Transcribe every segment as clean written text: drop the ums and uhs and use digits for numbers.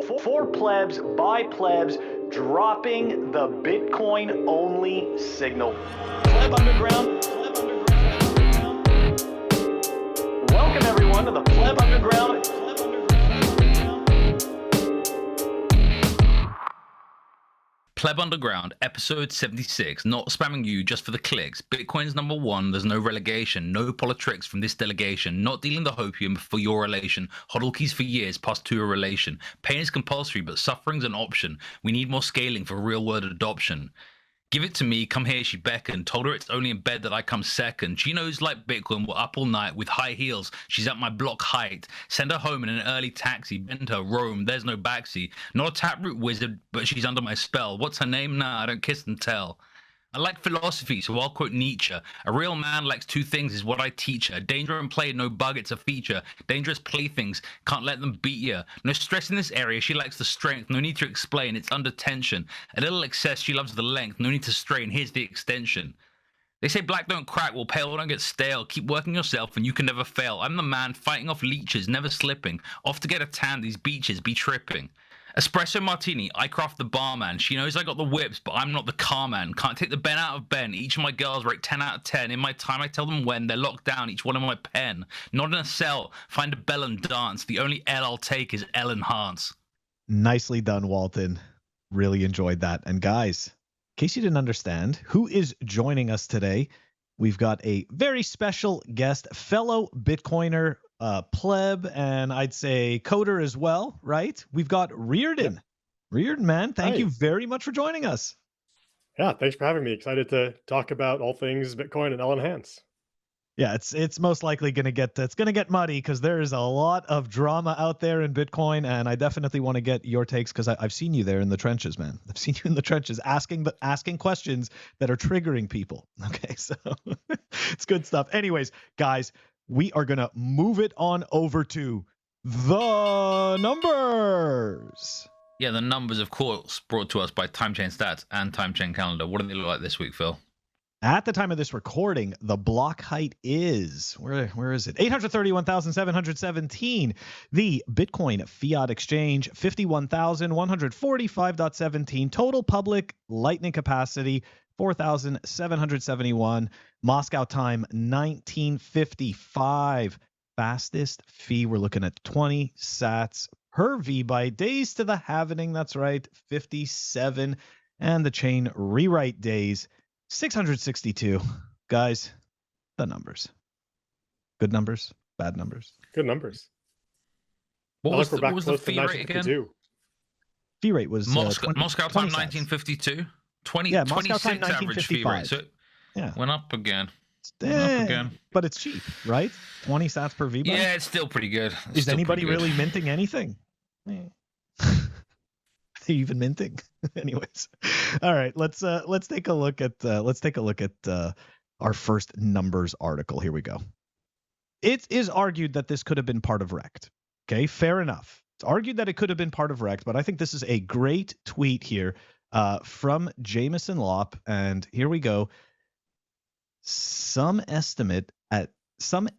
For plebs, by plebs, dropping the Bitcoin-only signal. Pleb Underground. Welcome everyone to the Pleb Underground. Pleb Underground, episode 76. Not spamming you just for the clicks. Bitcoin's #1. There's no relegation. No politics from this delegation. Not dealing the hopium for your relation. Hodl-keys for years passed to a relation. Pain is compulsory, but suffering's an option. We need more scaling for real-world adoption. Give it to me, come here, she beckoned. Told her it's only in bed that I come second. She knows like Bitcoin, we're up all night with high heels. She's at my block height. Send her home in an early taxi. Bend her, roam, there's no backseat. Not a taproot wizard, but she's under my spell. What's her name? Nah, I don't kiss and tell. I like philosophy, so I'll quote Nietzsche. A real man likes two things is what I teach her. Danger and play, no bug, it's a feature. Dangerous playthings, can't let them beat you. No stress in this area, she likes the strength. No need to explain, it's under tension. A little excess, she loves the length. No need to strain, here's the extension. They say black don't crack, well pale don't get stale. Keep working yourself and you can never fail. I'm the man fighting off leeches, never slipping. Off to get a tan, these beaches be tripping. Espresso martini, I craft the barman. She knows I got the whips, but I'm not the car man. Can't take the Ben out of Ben. Each of my girls rate 10 out of 10. In my time, I tell them when. They're locked down, each one in my pen. Not in a cell. Find a bell and dance. The only L I'll take is L enhance. Nicely done, Walton. Really enjoyed that. And guys, in case you didn't understand, who is joining us today? We've got a very special guest, fellow Bitcoiner, pleb, and I'd say coder as well, right? We've got Rearden. Yep. Rearden, man, thank you very much for joining us. Yeah, thanks for having me. Excited to talk about all things Bitcoin and L enhance. Yeah, it's most likely going to get muddy because there is a lot of drama out there in Bitcoin, and I definitely want to get your takes because I've seen you there in the trenches, man. I've seen you in the trenches asking questions that are triggering people. Okay, so it's good stuff. Anyways, guys, we are going to move it on over to the numbers. Yeah, the numbers, of course, brought to us by Timechain Stats and Timechain Calendar. What do they look like this week, Phil? At the time of this recording, the block height is, where is it? 831,717. The Bitcoin Fiat Exchange, 51,145.17. Total public Lightning capacity, 4,771. Moscow time, 1955. Fastest fee, we're looking at 20 sats per VByte. Days to the halvening, that's right, 57. And the chain rewrite days, 662. Guys, the numbers. Good numbers, bad numbers. Good numbers. What was the fee rate again? Fee rate was Moscow time 1952. 26 average fee rate. So yeah, went up again. But it's cheap, right? 20 sats per VByte. Yeah, it's still pretty good. Is anybody really minting anything? Are they even minting? Anyways, all right. Let's take a look at our first numbers article. Here we go. It is argued that this could have been part of REKT. Okay, fair enough. It's argued that it could have been part of REKT, but I think this is a great tweet here from Jameson Lopp, and here we go. Some estimate, at Calvin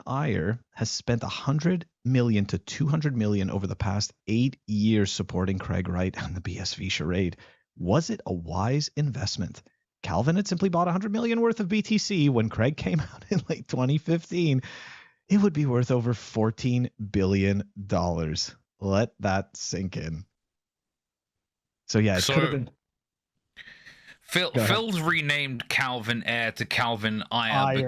Ayre has spent $100 million to $200 million over the past 8 years supporting Craig Wright and the BSV charade. Was it a wise investment? Calvin had simply bought $100 million worth of BTC when Craig came out in late 2015. It would be worth over $14 billion. Let that sink in. So yeah, it could have been. Phil's renamed Calvin Ayre to Calvin Ayre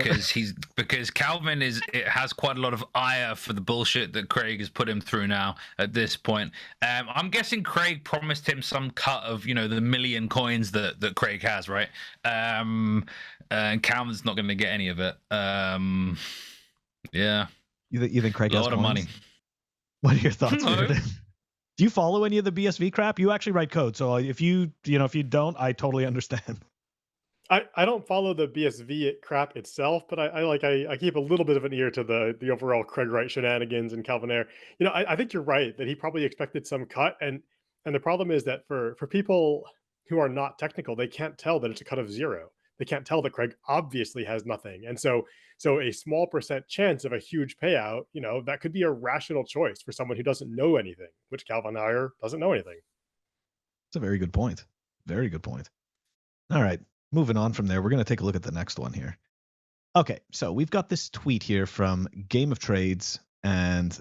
because Calvin has quite a lot of ire for the bullshit that Craig has put him through now at this point. I'm guessing Craig promised him some cut of the million coins that Craig has, right? And Calvin's not going to get any of it. Yeah. You think Craig has a lot of money? What are your thoughts? Do you follow any of the BSV crap? You actually write code, so if you don't, I totally understand. I don't follow the BSV crap itself, but I keep a little bit of an ear to the overall Craig Wright shenanigans and Calvin Ayre. I think you're right that he probably expected some cut, and the problem is that for people who are not technical, they can't tell that it's a cut of zero. they can't tell that Craig obviously has nothing. And so a small percent chance of a huge payout, that could be a rational choice for someone who doesn't know anything, which Calvin Ayre doesn't know anything. That's a very good point. Very good point. All right, moving on from there, we're going to take a look at the next one here. Okay, so we've got this tweet here from Game of Trades, and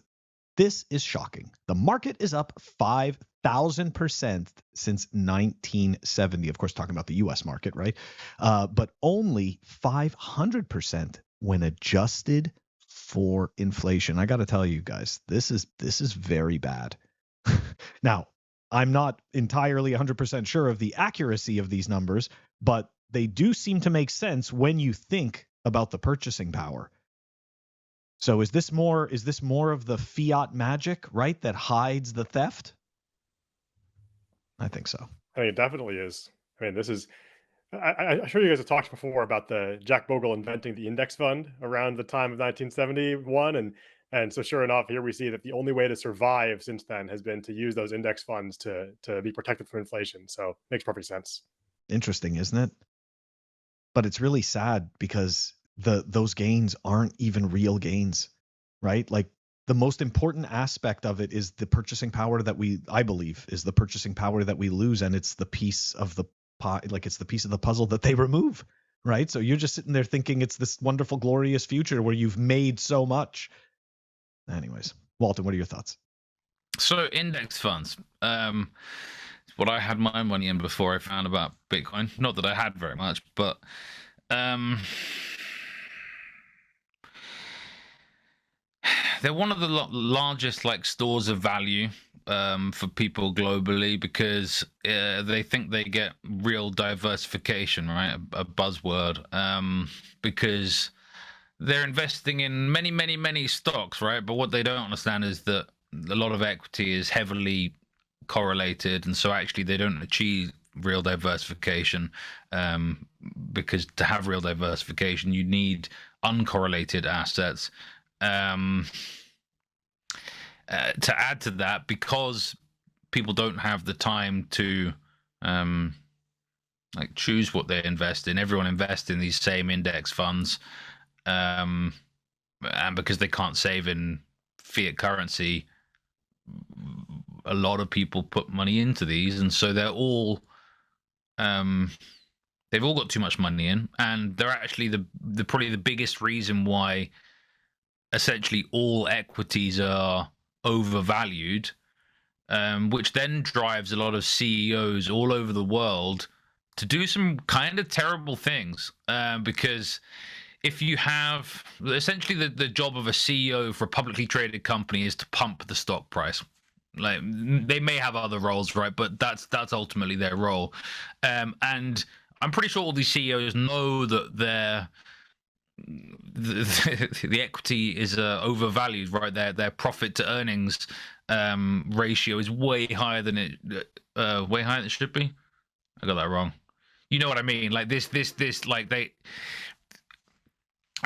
this is shocking. The market is up 5,000% since 1970. Of course, talking about the U.S. market, right? But only 500% when adjusted for inflation. I got to tell you guys, this is very bad. Now, I'm not entirely 100% sure of the accuracy of these numbers, but they do seem to make sense when you think about the purchasing power. So is this more of the fiat magic, right, that hides the theft? I think so. I think it definitely is. I mean, this is, I'm sure you guys have talked before about the Jack Bogle inventing the index fund around the time of 1971. And so sure enough, here we see that the only way to survive since then has been to use those index funds to be protected from inflation. So makes perfect sense. Interesting, isn't it? But it's really sad because those gains aren't even real gains, right? Like the most important aspect of it is the purchasing power that I believe is the purchasing power that we lose, and it's the piece of the pie, like it's the piece of the puzzle that they remove, right? So you're just sitting there thinking it's this wonderful, glorious future where you've made so much. Anyways, Walton, what are your thoughts? So index funds, what I had my money in before I found about Bitcoin. Not that I had very much, but they're one of the largest stores of value for people globally because they think they get real diversification, right? A buzzword, because they're investing in many, many, many stocks, right? But what they don't understand is that a lot of equity is heavily correlated, and so actually they don't achieve real diversification, because to have real diversification you need uncorrelated assets. To add to that, because people don't have the time to choose what they invest in, everyone invests in these same index funds, and because they can't save in fiat currency, a lot of people put money into these, and so they're all they've all got too much money in, and they're actually the probably the biggest reason why essentially all equities are overvalued, which then drives a lot of CEOs all over the world to do some kind of terrible things, because if you have essentially the job of a CEO for a publicly traded company is to pump the stock price. Like they may have other roles, right? But that's ultimately their role. And I'm pretty sure all these CEOs know that the equity is overvalued, right? Their profit to earnings ratio is way higher than it should be. I got that wrong. You know what I mean? Like this like they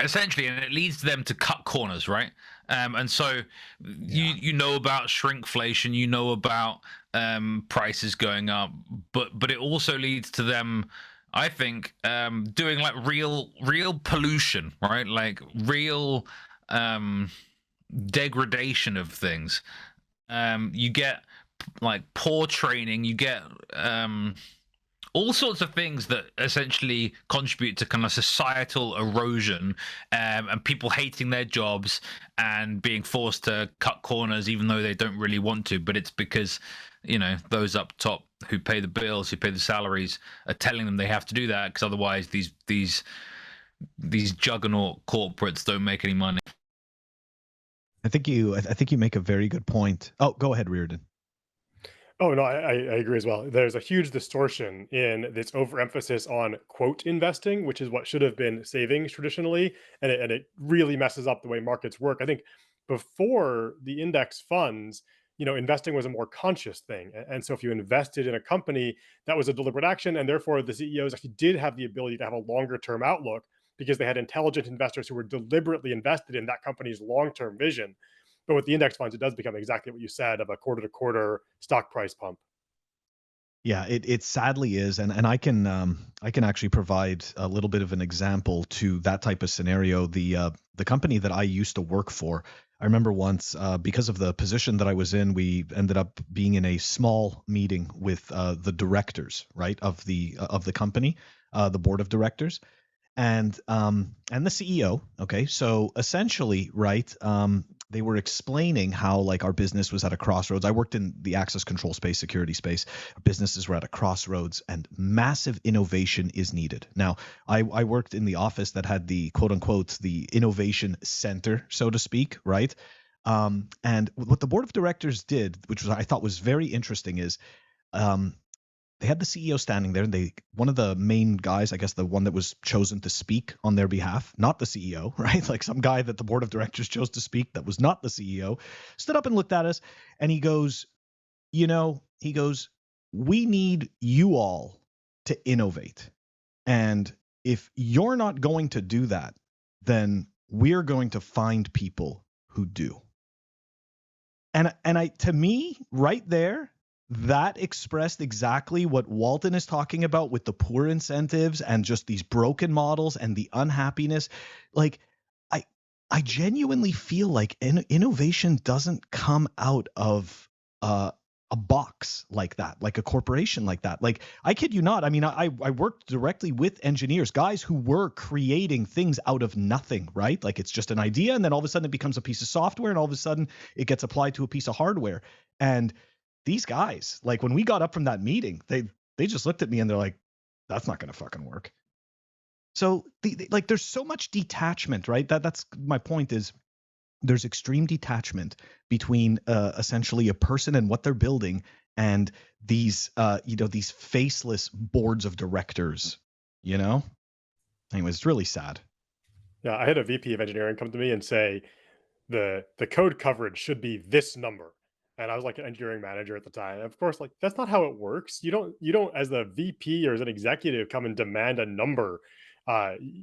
essentially, and it leads them to cut corners, right? And so you know about shrinkflation, you know about prices going up, but it also leads to them, I think, doing real pollution, right? Like real degradation of things. You get poor training, you get all sorts of things that essentially contribute to kind of societal erosion, and people hating their jobs and being forced to cut corners even though they don't really want to. But it's because, those up top who pay the bills, who pay the salaries, are telling them they have to do that, because otherwise these juggernaut corporates don't make any money. I think you make a very good point. Oh, go ahead, Rearden. Oh, no, I agree as well. There's a huge distortion in this overemphasis on quote investing, which is what should have been savings traditionally. And it really messes up the way markets work. I think before the index funds, investing was a more conscious thing. And so if you invested in a company, that was a deliberate action. And therefore, the CEOs actually did have the ability to have a longer term outlook because they had intelligent investors who were deliberately invested in that company's long-term vision. But with the index funds, it does become exactly what you said, of a quarter-to-quarter stock price pump. Yeah, it sadly is, and I can actually provide a little bit of an example to that type of scenario. The company that I used to work for, I remember once because of the position that I was in, we ended up being in a small meeting with the directors, right, of the company, the board of directors, and the CEO. Okay, so essentially, right, they were explaining how like our business was at a crossroads. I worked in the access control space, security space. Businesses were at a crossroads, and massive innovation is needed. Now, I worked in the office that had the quote unquote the innovation center, so to speak, right? And what the board of directors did, which was I thought was very interesting, is they had the CEO standing there, and one of the main guys, I guess the one that was chosen to speak on their behalf, not the CEO, right? Like some guy that the board of directors chose to speak that was not the CEO, stood up and looked at us, and he goes, we need you all to innovate. And if you're not going to do that, then we're going to find people who do. And to me, right there, that expressed exactly what Walton is talking about with the poor incentives and just these broken models and the unhappiness. Like, I genuinely feel like innovation doesn't come out of a box like that, like a corporation like that. Like, I kid you not. I mean, I worked directly with engineers, guys who were creating things out of nothing, right? Like it's just an idea, and then all of a sudden it becomes a piece of software, and all of a sudden it gets applied to a piece of hardware. And these guys, like when we got up from that meeting, they just looked at me and they're like, that's not going to fucking work. So like there's so much detachment, right? That's my point is there's extreme detachment between essentially a person and what they're building and these these faceless boards of directors, Anyways, it's really sad. Yeah, I had a VP of engineering come to me and say the code coverage should be this number. And I was like an engineering manager at the time. Of course, like that's not how it works. You don't as the VP or as an executive come and demand a number.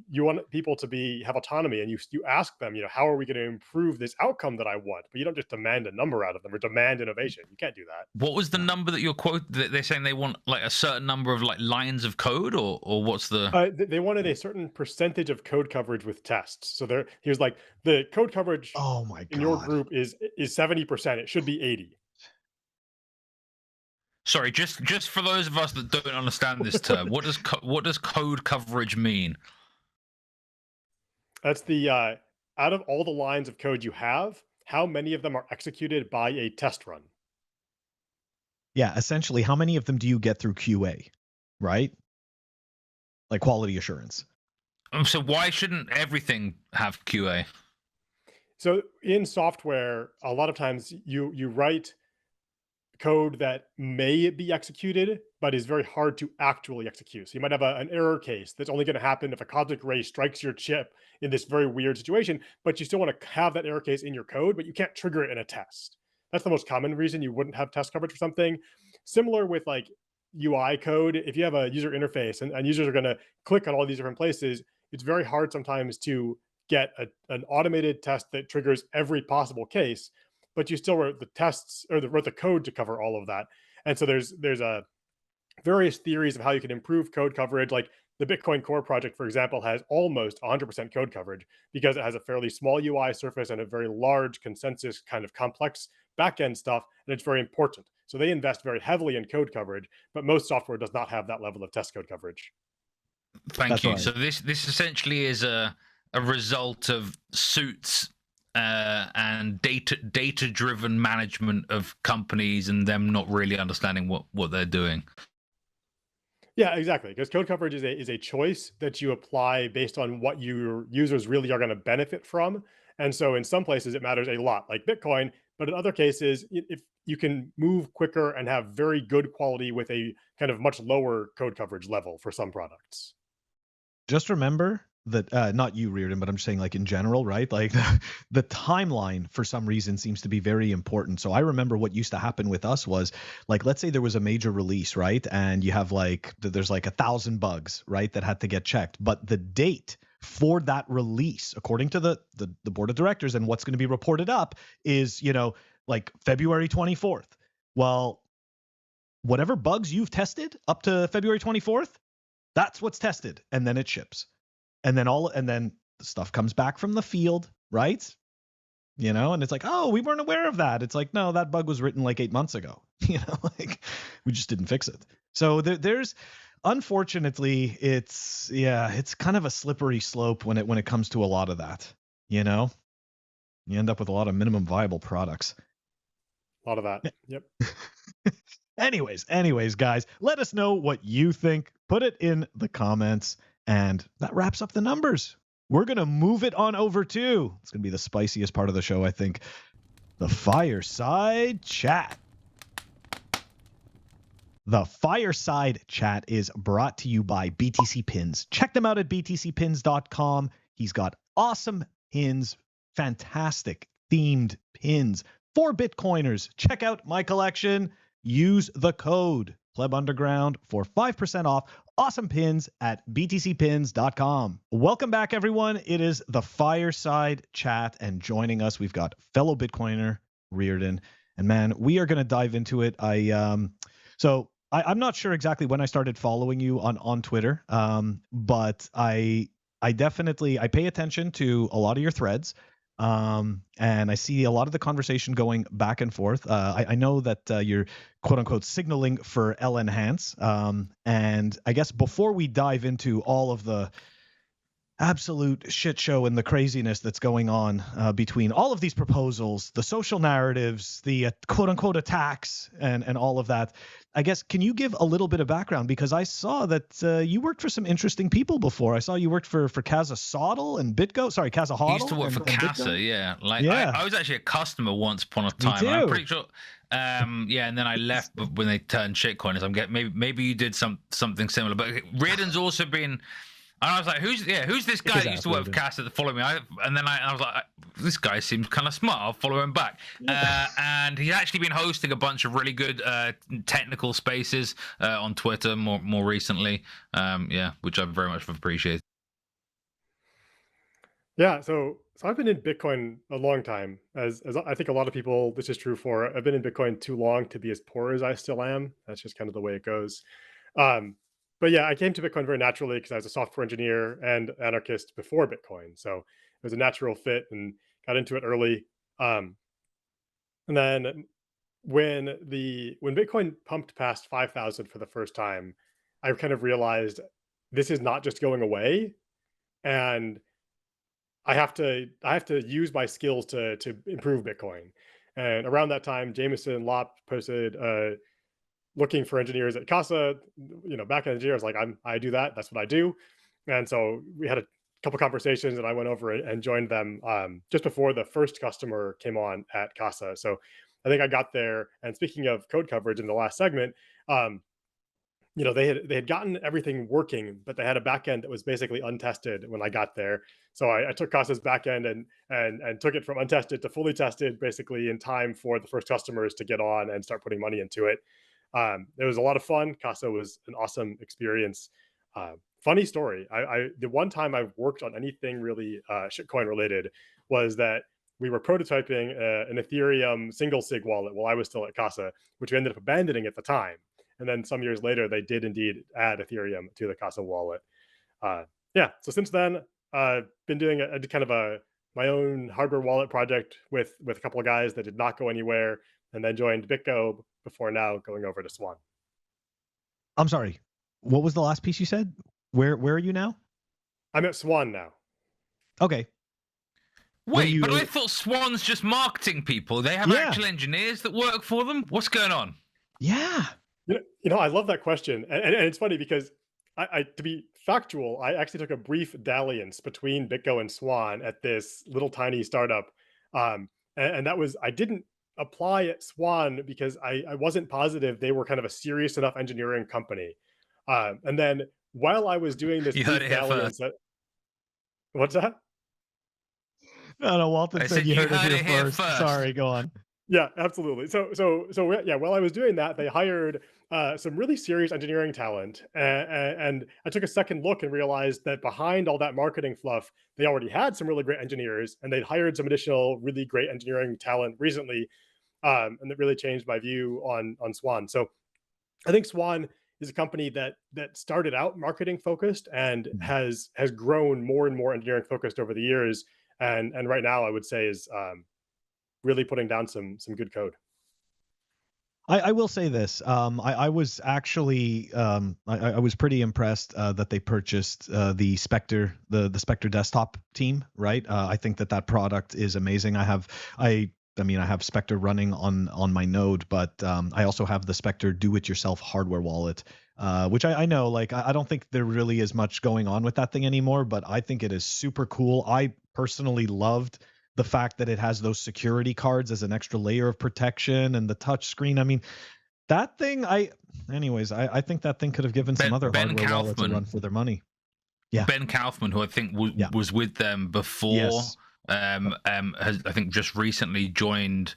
You want people to have autonomy, and you ask them, how are we going to improve this outcome that I want? But you don't just demand a number out of them or demand innovation. You can't do that. What was the number that you're they're saying they want like a certain number of like lines of code, or what's the? They wanted a certain percentage of code coverage with tests. So he was like, the code coverage Oh my in your God. group is 70%. It should be 80. Sorry, just for those of us that don't understand this term, what does code coverage mean? That's the out of all the lines of code you have, how many of them are executed by a test run? Yeah, essentially, how many of them do you get through QA, right? Like quality assurance. So why shouldn't everything have QA? So in software, a lot of times you write code that may be executed, but is very hard to actually execute. So you might have an error case that's only going to happen if a cosmic ray strikes your chip in this very weird situation, but you still want to have that error case in your code, but you can't trigger it in a test. That's the most common reason you wouldn't have test coverage for something. Similar with like UI code, if you have a user interface and users are going to click on all these different places, it's very hard sometimes to get an automated test that triggers every possible case, but you still wrote the tests or wrote the code to cover all of that. And so there's a various theories of how you can improve code coverage. Like the Bitcoin Core project, for example, has almost 100% code coverage because it has a fairly small UI surface and a very large consensus kind of complex backend stuff, and it's very important. So they invest very heavily in code coverage, but most software does not have that level of test code coverage. Thank you. Right. So this essentially is a result of suits and data driven management of companies and them not really understanding what they're doing. Yeah, exactly. Because code coverage is a choice that you apply based on what your users really are going to benefit from. And so in some places it matters a lot, like Bitcoin, but in other cases, if you can move quicker and have very good quality with a kind of much lower code coverage level for some products. Just remember that not you, Rearden, but I'm just saying like in general, right? Like the timeline for some reason seems to be very important. So I remember what used to happen with us was like, let's say there was a major release, right? And you have like, there's like 1,000 bugs, right? That had to get checked, but the date for that release, according to the board of directors and what's going to be reported up is, like February 24th. Well, whatever bugs you've tested up to February 24th, that's what's tested, and then it ships. And then the stuff comes back from the field, right? And it's like, oh, we weren't aware of that. It's like, no, that bug was written like 8 months ago. Like we just didn't fix it. So there's, unfortunately, it's kind of a slippery slope when it comes to a lot of that. You end up with a lot of minimum viable products. A lot of that. Yep. Anyways, guys, let us know what you think. Put it in the comments, and that wraps up the numbers. We're going to move it on over to, it's going to be the spiciest part of the show, I think, the Fireside Chat. The Fireside Chat is brought to you by BTC Pins. Check them out at btcpins.com. He's got awesome pins, fantastic themed pins for Bitcoiners. Check out my collection. Use the code PlebUnderground for 5% off awesome pins at btcpins.com. Welcome back, everyone. It is the Fireside Chat, and joining us, we've got fellow Bitcoiner Rearden. And man, we are going to dive into it. I'm not sure exactly when I started following you on Twitter, but I pay attention to a lot of your threads. And I see a lot of the conversation going back and forth. I know that you're quote unquote signaling for L enhance. And I guess before we dive into all of the absolute shit show and the craziness that's going on between all of these proposals, the social narratives, the quote unquote attacks, and all of that, I guess, can you give a little bit of background? Because I saw that you worked for some interesting people before. I saw you worked for Kaza Sodal and BitGo. Sorry, Kaza Hodl. He used to work for Kaza, yeah. I was actually a customer once upon a time. Me too. I'm pretty sure. And then I left when they turned shitcoiners. Maybe you did something similar. But Rearden's also been. And I was like, who's this guy that used to work for Kaza that followed me? And then I was like, this guy seems kind of smart. I'll follow him back. And he's actually been hosting a bunch of really good technical spaces on Twitter more recently. Which I very much appreciate. Yeah, so I've been in Bitcoin a long time. As I think a lot of people, this is true for. I've been in Bitcoin too long to be as poor as I still am. That's just kind of the way it goes. But yeah, I came to Bitcoin very naturally because I was a software engineer and anarchist before Bitcoin. So it was a natural fit and got into it early. And then when Bitcoin pumped past 5,000 for the first time, I kind of realized this is not just going away. And I have to use my skills to improve Bitcoin. And around that time, Jameson Lopp posted looking for engineers at Casa, back in engineers, like I do that. That's what I do. And so we had a couple conversations and I went over and joined them just before the first customer came on at Casa. So I think I got there. And speaking of code coverage in the last segment, they had gotten everything working, but they had a backend that was basically untested when I got there. So I took Casa's backend and took it from untested to fully tested, basically in time for the first customers to get on and start putting money into it. It was a lot of fun. Casa was an awesome experience. Funny story. The one time I worked on anything really shitcoin related was that we were prototyping an Ethereum single sig wallet while I was still at Casa, which we ended up abandoning at the time. And then some years later, they did indeed add Ethereum to the Casa wallet. So since then, I've been doing my own hardware wallet project with a couple of guys that did not go anywhere, and then joined BitGo before now going over to Swan. I'm sorry. What was the last piece you said? Where are you now? I'm at Swan now. Okay. Wait, but I thought Swan's just marketing people. They have actual engineers that work for them. What's going on? Yeah. I love that question. And it's funny because I to be factual, I actually took a brief dalliance between BitGo and Swan at this little tiny startup. And that was, I didn't apply at Swan because I wasn't positive they were kind of a serious enough engineering company. And then while I was doing this brief dalliance, what's that? No, Walton said you heard it here first. Sorry, go on. Yeah, absolutely. So while I was doing that, they hired some really serious engineering talent. And I took a second look and realized that behind all that marketing fluff, they already had some really great engineers and they'd hired some additional really great engineering talent recently. And it really changed my view on Swan. So I think Swan is a company that started out marketing focused and Mhm. has grown more and more engineering focused over the years, and right now I would say is really putting down some good code. I will say this. I was actually I was pretty impressed that they purchased the Spectre the Spectre desktop team. Right. I think that that product is amazing. I mean I have Spectre running on my node, but I also have the Spectre do-it-yourself hardware wallet, which I know like I don't think there really is much going on with that thing anymore, but I think it is super cool. I personally loved the fact that it has those security cards as an extra layer of protection and the touch screen. I mean, that thing, I think that thing could have given some other Ben hardware wallets a run Kaufman, for their money. Yeah. Ben Kaufman, who I think Yeah. was with them before, Yes. has I think just recently joined.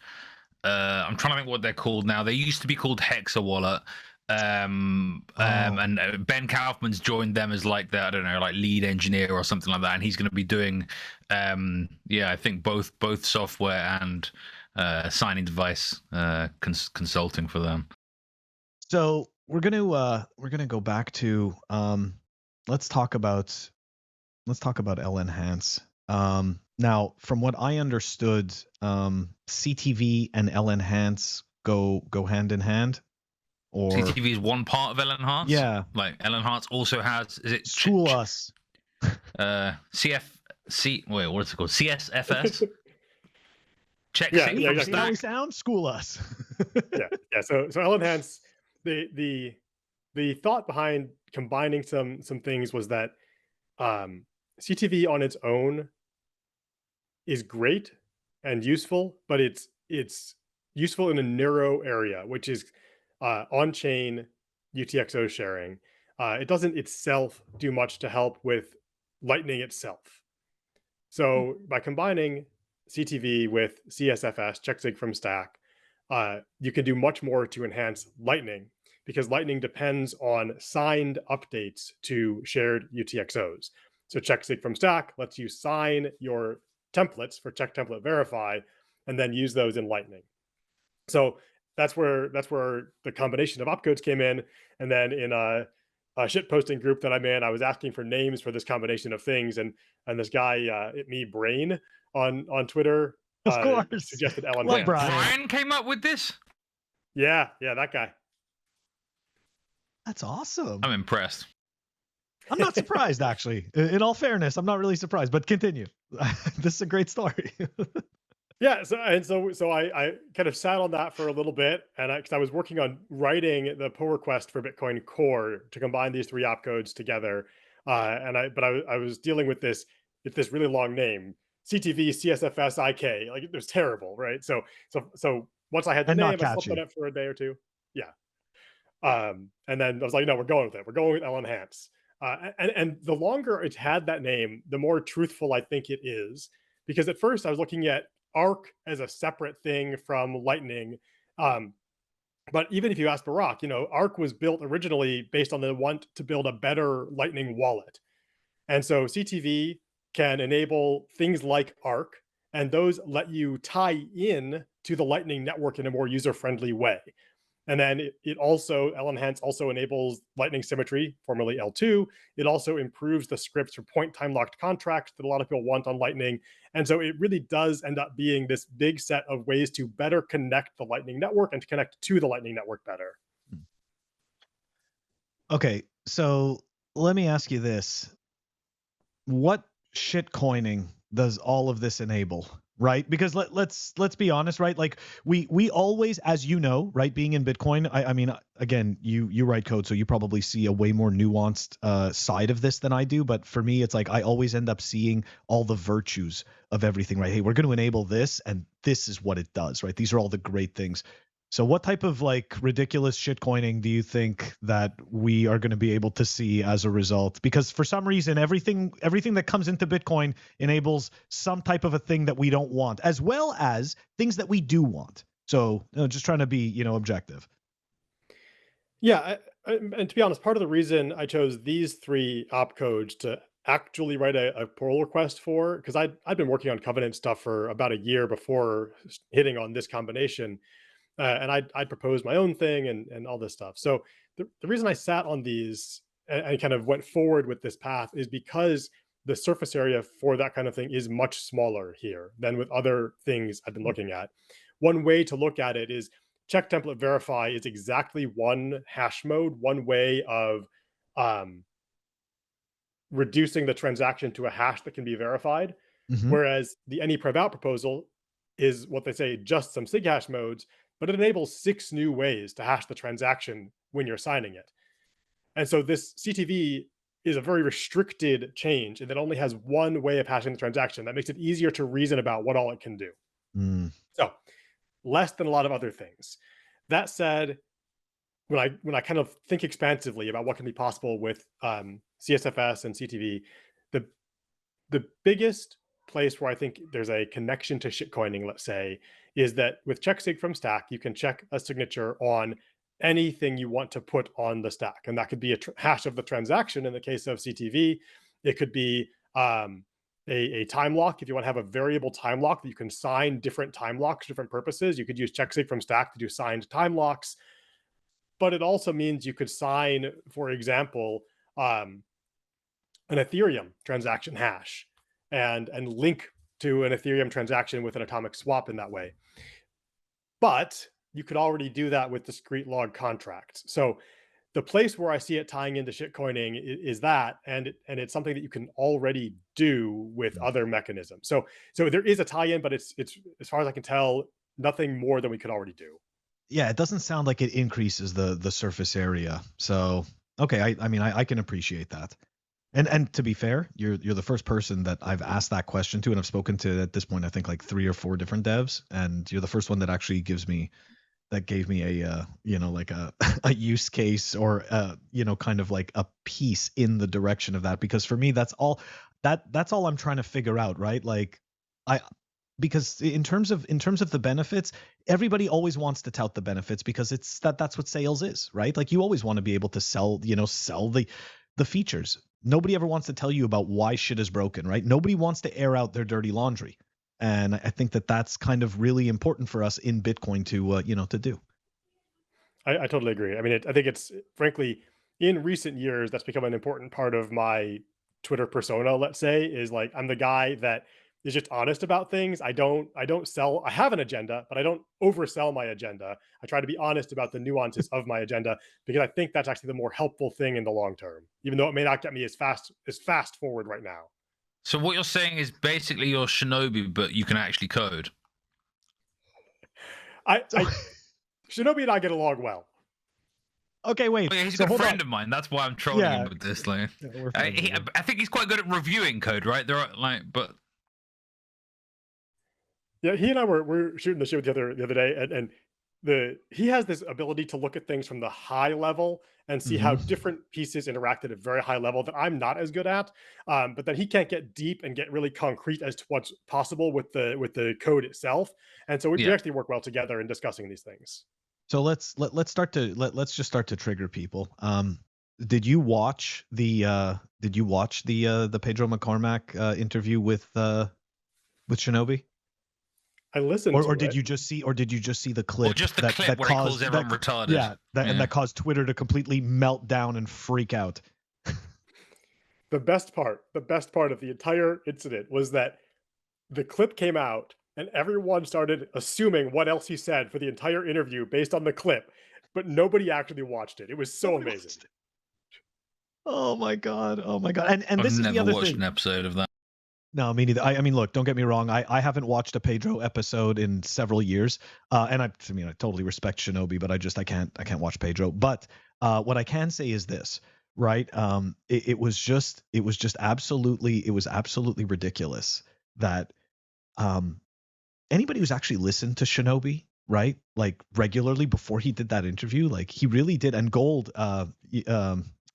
I'm trying to think what they're called now. They used to be called Hexa Wallet. And Ben Kaufman's joined them as like the, I don't know, like lead engineer or something like that, and he's going to be doing, I think both software and signing device consulting for them. So we're gonna go back to let's talk about L-Enhance. Now, from what I understood, CTV and L-Enhance go hand in hand. Or CTV is one part of L-Enhance. Yeah. Like L-Enhance also has, is it School us. wait, what's it called? CSFS? Check Yeah, safe yeah, from exactly. See how we stack. sound? School us. Yeah. So L-Enhance, the thought behind combining some things was that CTV on its own is great and useful, but it's useful in a narrow area, which is on-chain UTXO sharing. It doesn't itself do much to help with Lightning itself. So by combining CTV with CSFS, checksig from stack, you can do much more to enhance Lightning because Lightning depends on signed updates to shared UTXOs. So checksig from stack lets you sign your templates for check template verify and then use those in Lightning. So that's where the combination of opcodes came in. And then in a shit posting group that I'm in, I was asking for names for this combination of things, and this guy, me Brain on Twitter, Of course. suggested Ellen Love Wait, Hands. Brian. Brian came up with this? Yeah, that guy. That's awesome. I'm impressed. I'm not surprised, actually. In all fairness, I'm not really surprised. But continue. This is a great story. Yeah, so I kind of sat on that for a little bit, and because I was working on writing the pull request for Bitcoin Core to combine these three opcodes together, I was dealing with this really long name, CTV CSFS IK, like it was terrible, right? So once I had the And not name, I slept on catchy. it for a day or two. Yeah, and then I was like, no, we're going with it. We're going with L-Enhance. And the longer it's had that name, the more truthful I think it is. Because at first I was looking at Arc as a separate thing from Lightning. But even if you ask Barack, Arc was built originally based on the want to build a better Lightning wallet. And so CTV can enable things like Arc, and those let you tie in to the Lightning network in a more user-friendly way. And then it also, L-Enhance also enables Lightning Symmetry, formerly L2. It also improves the scripts for point time locked contracts that a lot of people want on Lightning. And so it really does end up being this big set of ways to better connect the Lightning network and to connect to the Lightning network better. Okay, so let me ask you this. What shit coining does all of this enable? Right? Because let's be honest, right? Like we always, as you know, right, being in Bitcoin, I mean, again, you write code, so you probably see a way more nuanced side of this than I do. But for me, it's like I always end up seeing all the virtues of everything, right? Hey, we're going to enable this, and this is what it does, right? These are all the great things. So what type of like ridiculous shitcoining do you think that we are going to be able to see as a result? Because for some reason, everything that comes into Bitcoin enables some type of a thing that we don't want, as well as things that we do want. So just trying to be, objective. Yeah, and to be honest, part of the reason I chose these three opcodes to actually write a pull request for, because I'd been working on Covenant stuff for about a year before hitting on this combination, and I'd propose my own thing and all this stuff. So the reason I sat on these and kind of went forward with this path is because the surface area for that kind of thing is much smaller here than with other things I've been looking at. One way to look at it is check template verify is exactly one hash mode, one way of reducing the transaction to a hash that can be verified. Mhm. Whereas the any prev out proposal is what they say, just some sig hash modes, but it enables 6 new ways to hash the transaction when you're signing it. And so this CTV is a very restricted change and that only has one way of hashing the transaction. That makes it easier to reason about what all it can do. Mm. So less than a lot of other things. That said, when I kind of think expansively about what can be possible with CSFS and CTV, the biggest place where I think there's a connection to shitcoining, let's say, is that with checksig from stack, you can check a signature on anything you want to put on the stack. And that could be a hash of the transaction in the case of CTV. It could be a time lock. If you want to have a variable time lock that you can sign different time locks, different purposes, you could use checksig from stack to do signed time locks. But it also means you could sign, for example, an Ethereum transaction hash and link to an Ethereum transaction with an atomic swap in that way. But you could already do that with discrete log contracts. So the place where I see it tying into shitcoining is that, and it's something that you can already do with other mechanisms. So there is a tie-in, but it's as far as I can tell, nothing more than we could already do. Yeah, it doesn't sound like it increases the surface area. So okay, I mean I can appreciate that. And to be fair, you're the first person that I've asked that question to, and I've spoken to at this point I think like 3 or 4 different devs, and you're the first one that actually gave me a like a a use case or kind of like a piece in the direction of that, because for me that's all I'm trying to figure out, right? Like because in terms of the benefits, everybody always wants to tout the benefits because it's that's what sales is, right? Like you always want to be able to sell the features. Nobody ever wants to tell you about why shit is broken, right? Nobody wants to air out their dirty laundry. And I think that's kind of really important for us in Bitcoin to do. I totally agree. I mean, I think it's frankly in recent years that's become an important part of my Twitter persona. Let's say is like I'm the guy that is just honest about things. I don't sell. I have an agenda, but I don't oversell my agenda. I try to be honest about the nuances of my agenda because I think that's actually the more helpful thing in the long term, even though it may not get me as fast forward right now. So what you're saying is basically you're Shinobi, but you can actually code. Shinobi and I get along well. Okay, wait. Oh, yeah, he's a good friend of mine. That's why I'm trolling him with this. Like, I think he's quite good at reviewing code, right? There are Yeah, he and I were shooting the shit the other day, and he has this ability to look at things from the high level and see how different pieces interact at a very high level that I'm not as good at. But then he can't get deep and get really concrete as to what's possible with the code itself. And so we actually work well together in discussing these things. So let's just start to trigger people. Did you watch the Pedro McCormack interview with Shinobi? I listened or did you just see the clip? Or just the clip where he calls everyone retarded. Yeah, and that caused Twitter to completely melt down and freak out. The best part of the entire incident was that the clip came out and everyone started assuming what else he said for the entire interview based on the clip, but nobody actually watched it. It was so amazing. Oh my god! And this is the other thing. I've never watched an episode of that. No, me neither. I mean, look, don't get me wrong. I haven't watched a Pedro episode in several years, and I totally respect Shinobi, but I can't watch Pedro. But what I can say is this, right? It was absolutely ridiculous that anybody who's actually listened to Shinobi, right, like regularly before he did that interview, like he really did. And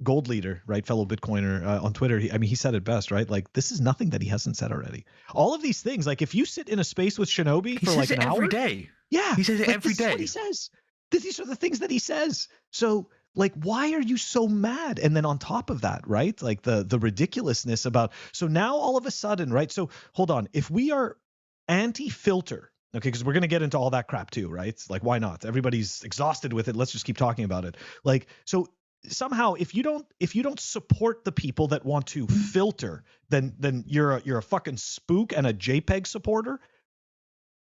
Gold Leader, right, fellow Bitcoiner on Twitter, he said it best, right? Like, this is nothing that he hasn't said already. All of these things, like if you sit in a space with Shinobi for like an hour, every day. Yeah, he says it every day. What he says. These are the things that he says. So, like, why are you so mad? And then on top of that, right, like the ridiculousness about. So now all of a sudden, right? So hold on, if we are anti-filter, Okay, because we're gonna get into all that crap too, right? It's like, why not? Everybody's exhausted with it. Let's just keep talking about it. Like, so somehow, if you don't support the people that want to filter, then you're a fucking spook and a JPEG supporter.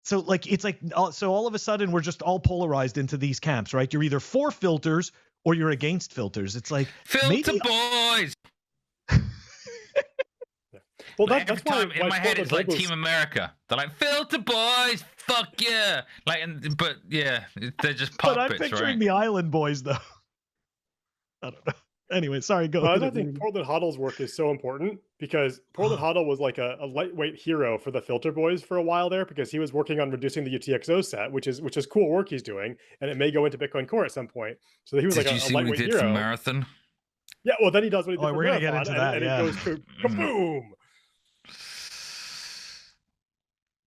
So like, it's like, so all of a sudden we're just all polarized into these camps, right? You're either for filters or you're against filters. It's like, Filter boys. Well, Like, that's every time why in my head Portland it's like Logos- Team America. They're like, filter boys, fuck yeah. Like, but yeah, they're just but I'm puppets, picturing right? the Island Boys though. I don't know. Anyway, sorry, go I ahead. think Portland Huddle's work is so important because Portland Huddle was like a lightweight hero for the filter boys for a while there, because he was working on reducing the UTXO set, which is cool work he's doing, and it may go into Bitcoin Core at some point. So he was Did like you a see what he lightweight did for hero. Marathon? Yeah, well, then he does what he did for we're gonna get Marathon, into that, and yeah. it goes kaboom.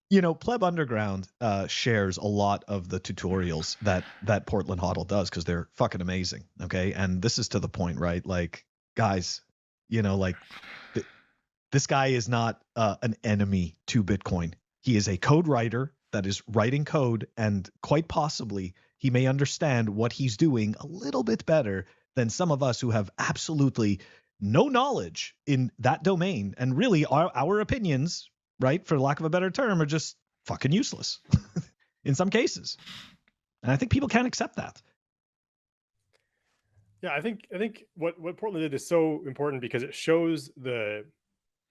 You know, PlebUnderground shares a lot of the tutorials that Portland Huddle does because they're fucking amazing. Okay, and this is to the point, right? Like, guys, you know, like this guy is not an enemy to Bitcoin. He is a code writer that is writing code, and quite possibly he may understand what he's doing a little bit better than some of us who have absolutely no knowledge in that domain, and really our opinions, right, for lack of a better term, are just fucking useless in some cases. And I think people can't accept that. Yeah, I think what Portland did is so important because it shows the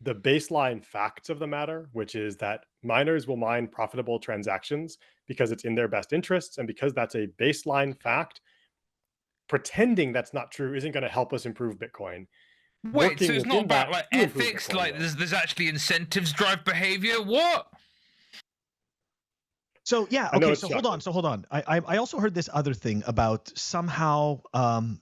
baseline facts of the matter, which is that miners will mine profitable transactions because it's in their best interests, and because that's a baseline fact, pretending that's not true isn't going to help us improve Bitcoin. Wait, so it's not within about that like to improve ethics, Bitcoin, like though. there's actually incentives drive behavior? What? So yeah, I know okay. it's So hold on. I also heard this other thing about somehow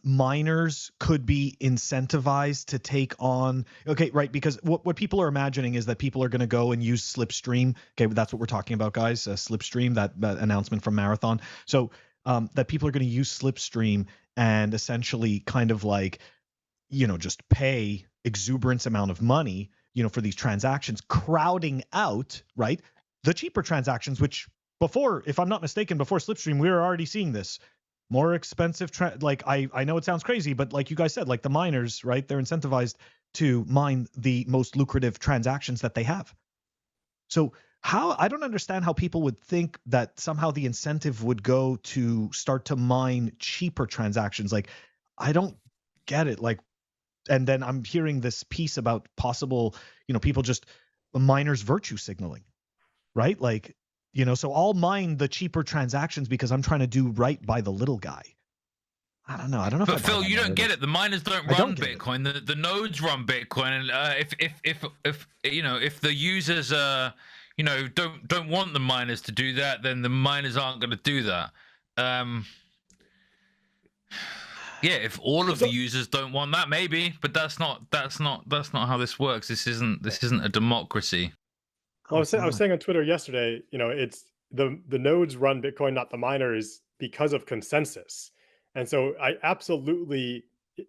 miners could be incentivized to take on. Okay, right? Because what people are imagining is that people are going to go and use Slipstream. Okay, that's what we're talking about, guys. Slipstream, that announcement from Marathon. So that people are going to use Slipstream and essentially kind of like, you know, just pay exuberant amount of money, you know, for these transactions, crowding out, right, the cheaper transactions, which before, if I'm not mistaken, before Slipstream, we were already seeing this more expensive. Like, I know it sounds crazy, but like you guys said, like the miners, right, they're incentivized to mine the most lucrative transactions that they have. So I don't understand how people would think that somehow the incentive would go to start to mine cheaper transactions. Like, I don't get it. Like, and then I'm hearing this piece about possible, you know, people just miners virtue signaling, right? Like, you know, so I'll mine the cheaper transactions because I'm trying to do right by the little guy. I don't know. I don't know. But if I buy Phil, that you don't narrative. get it. The miners don't I don't run get it. Bitcoin. The nodes run Bitcoin. And if you know, if the users you know, don't want the miners to do that, then the miners aren't going to do that. Yeah, if all of the users don't want that, maybe, but that's not how this works. This isn't a democracy. Well, I was saying on Twitter yesterday, you know, it's the nodes run Bitcoin, not the miners, because of consensus. And so I absolutely,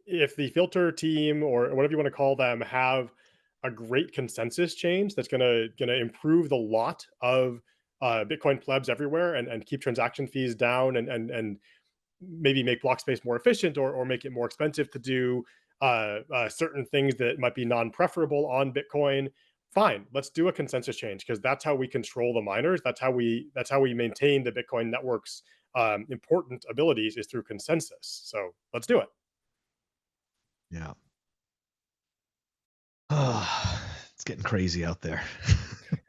if the filter team or whatever you want to call them have a great consensus change that's gonna improve the lot of Bitcoin plebs everywhere, and keep transaction fees down, and maybe make block space more efficient, or make it more expensive to do certain things that might be non-preferable on Bitcoin, fine, let's do a consensus change, because that's how we control the miners. That's how we maintain the Bitcoin network's important abilities, is through consensus. So let's do it. Yeah. It's getting crazy out there.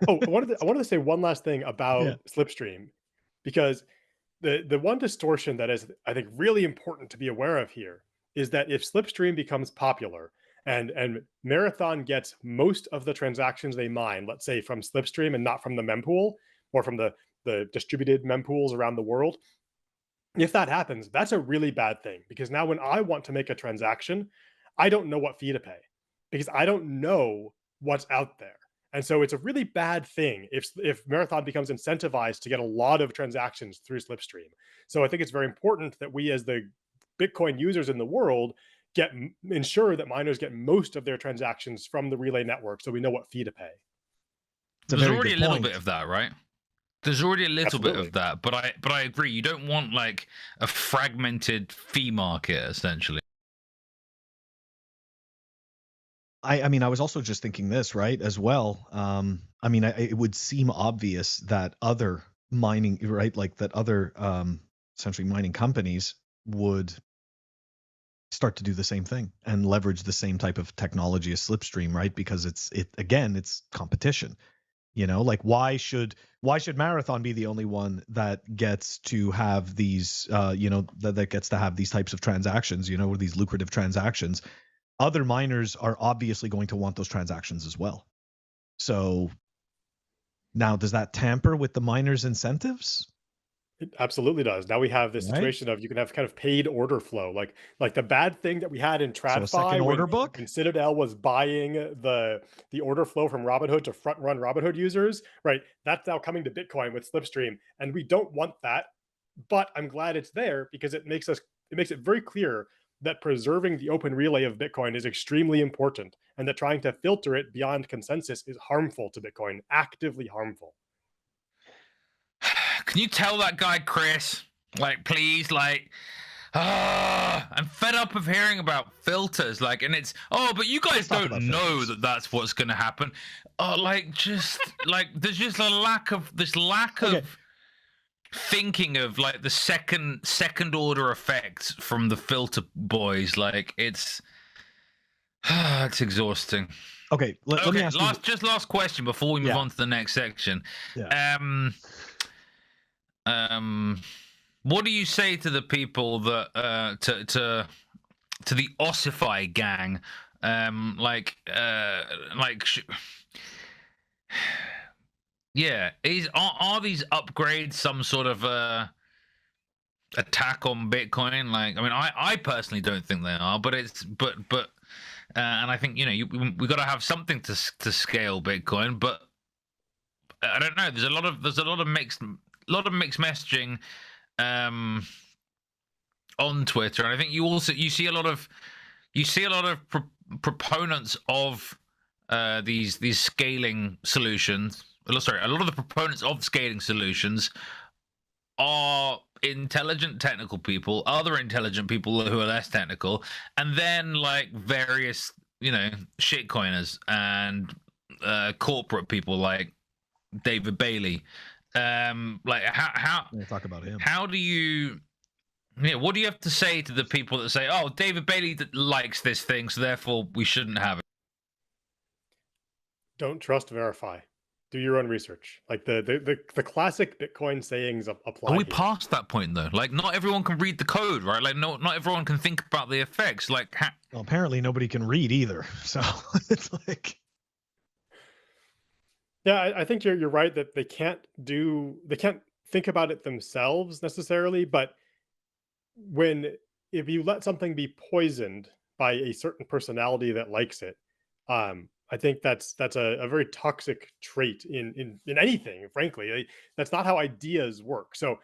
Oh, I wanted to say one last thing about Slipstream, because the one distortion that is, I think, really important to be aware of here is that if Slipstream becomes popular and Marathon gets most of the transactions they mine, let's say from Slipstream and not from the mempool, or from the distributed mempools around the world, if that happens, that's a really bad thing, because now when I want to make a transaction, I don't know what fee to pay, because I don't know what's out there. And so it's a really bad thing if Marathon becomes incentivized to get a lot of transactions through Slipstream. So I think it's very important that we, as the Bitcoin users in the world, ensure that miners get most of their transactions from the relay network, so we know what fee to pay. There's already a little bit of that, right? There's already a little bit Absolutely. of that, but I agree. You don't want like a fragmented fee market, essentially. I mean, I was also just thinking this, right, as well. I mean, it would seem obvious that other mining, right, like that other essentially mining companies would start to do the same thing and leverage the same type of technology as Slipstream, right? Because it's competition. You know, like why should Marathon be the only one that gets to have these that gets to have these types of transactions, or these lucrative transactions? Other miners are obviously going to want those transactions as well. So now, does that tamper with the miners' incentives? It absolutely does. Now we have this Right? situation of you can have kind of paid order flow, like the bad thing that we had in So a second TradFi order book? when Citadel was buying the order flow from Robinhood to front run Robinhood users, right? That's now coming to Bitcoin with Slipstream, and we don't want that. But I'm glad it's there because it makes it very clear that preserving the open relay of Bitcoin is extremely important, and that trying to filter it beyond consensus is harmful to Bitcoin, actively harmful. Can you tell that guy, Chris? Like, please, like, I'm fed up of hearing about filters. Like, and it's, but you guys talk don't about know filters. that that's what's going to happen. Like, just like, there's just a lack of thinking of like the second order effects from the filter boys. Like, it's exhausting. Okay, let me ask you. Last question before we move on to the next section. Yeah. What do you say to the people that to the Ossify gang? Are these upgrades some sort of attack on Bitcoin? Like, I mean, I personally don't think they are, but and I think we got to have something to scale Bitcoin, but I don't know. There's a lot of mixed messaging on Twitter, and I think you see a lot of proponents of these scaling solutions. Sorry, a lot of the proponents of scaling solutions are intelligent technical people, other intelligent people who are less technical, and then like various shitcoiners and corporate people like David Bailey. Like how We'll talk about him. How do you? What do you have to say to the people that say, "Oh, David Bailey likes this thing, so therefore we shouldn't have it"? Don't trust, verify. Do your own research. Like the classic Bitcoin sayings apply. Are we here. past that point though? Like, not everyone can read the code, right? Like, not everyone can think about the effects. Like, well, apparently nobody can read either. So it's like, yeah, I think you're right that they can't think about it themselves necessarily, but if you let something be poisoned by a certain personality that likes it, I think that's a very toxic trait in anything, frankly. That's not how ideas work. And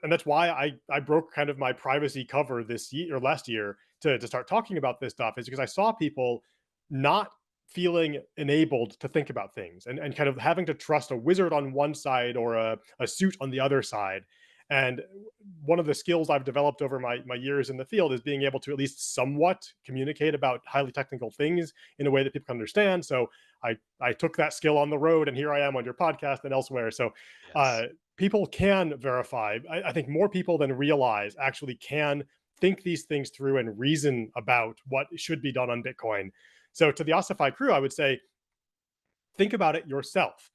that's why I broke kind of my privacy cover this year or last year to start talking about this stuff, is because I saw people not feeling enabled to think about things, and kind of having to trust a wizard on one side or a suit on the other side. And one of the skills I've developed over my years in the field is being able to at least somewhat communicate about highly technical things in a way that people can understand. So I took that skill on the road, and here I am on your podcast and elsewhere. So yes. People can verify. I think more people than realize actually can think these things through and reason about what should be done on Bitcoin. So to the Ossify crew, I would say, think about it yourself.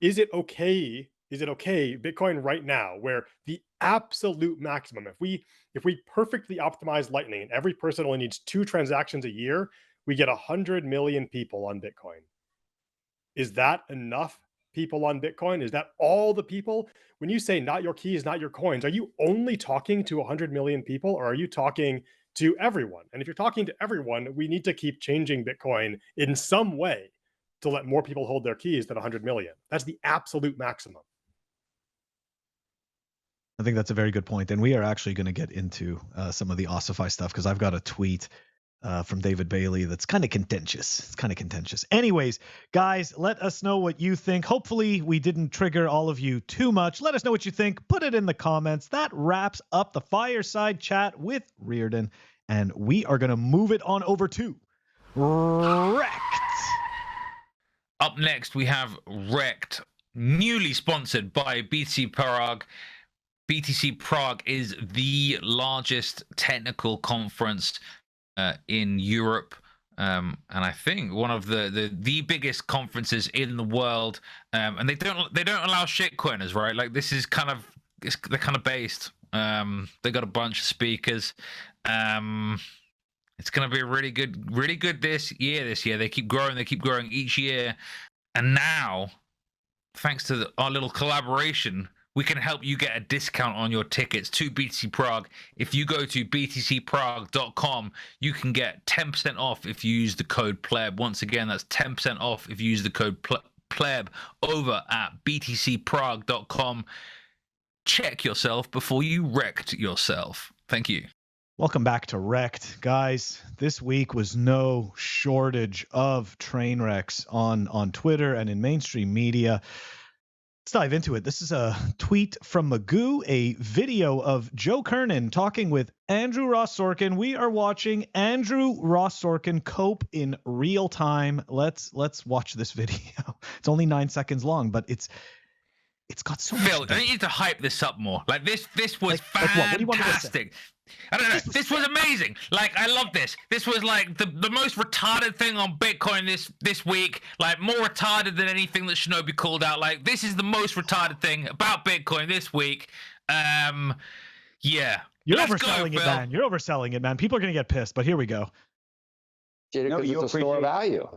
Is it okay Bitcoin right now, where the absolute maximum, if we perfectly optimize Lightning and every person only needs 2 transactions a year, we get 100 million people on Bitcoin. Is that enough people on Bitcoin? Is that all the people? When you say not your keys, not your coins, are you only talking to 100 million people, or are you talking to everyone? And if you're talking to everyone, we need to keep changing Bitcoin in some way to let more people hold their keys than 100 million. That's the absolute maximum. I think that's a very good point, and we are actually going to get into some of the Ossify stuff, because I've got a tweet from David Bailey that's kind of contentious. It's kind of contentious. Anyways, guys, let us know what you think. Hopefully we didn't trigger all of you too much. Let us know what you think. Put it in the comments. That wraps up the Fireside Chat with Rearden, and we are going to move it on over to REKT. Up next, we have REKT, newly sponsored by BTC Prague. BTC Prague is the largest technical conference in Europe, and I think one of the biggest conferences in the world. And they don't allow shitcoiners, right? Like this is kind of they're kind of based. They got a bunch of speakers. It's going to be really good this year. They keep growing each year, and now, thanks to our little collaboration, we can help you get a discount on your tickets to BTC Prague. If you go to btcprague.com, you can get 10% off if you use the code PLEB. Once again, that's 10% off if you use the code PLEB over at btcprague.com. Check yourself before you wrecked yourself. Thank you. Welcome back to REKT. Guys, this week was no shortage of train wrecks on Twitter and in mainstream media. Let's dive into it. This is a tweet from Magoo, a video of Joe Kernan talking with Andrew Ross Sorkin. We are watching Andrew Ross Sorkin cope in real time. Let's watch this video. It's only 9 seconds long, but it's got so much. Phil, I need to hype this up more. Like this was fantastic. What do you want me to say? I don't know. This was amazing. Like, I love this. This was like the most retarded thing on Bitcoin this week. Like, more retarded than anything that Shinobi called out. Like, this is the most retarded thing about Bitcoin this week. Yeah. You're overselling it, man. You're overselling it, man. People are gonna get pissed, but here we go. No, you it's a store of value.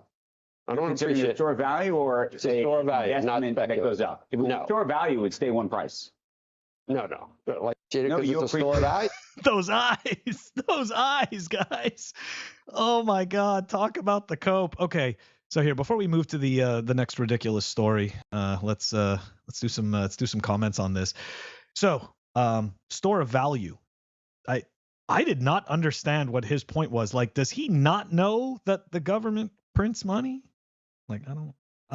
I don't appreciate store of value or say store of value, not that goes up. If it was store of value, it would stay one price. No. Like, no, you it's a store of value. Those eyes, guys. Oh my God. Talk about the cope. Okay. So here, before we move to the next ridiculous story, let's do some comments on this. So, store of value. I did not understand what his point was. Like, does he not know that the government prints money? Like, I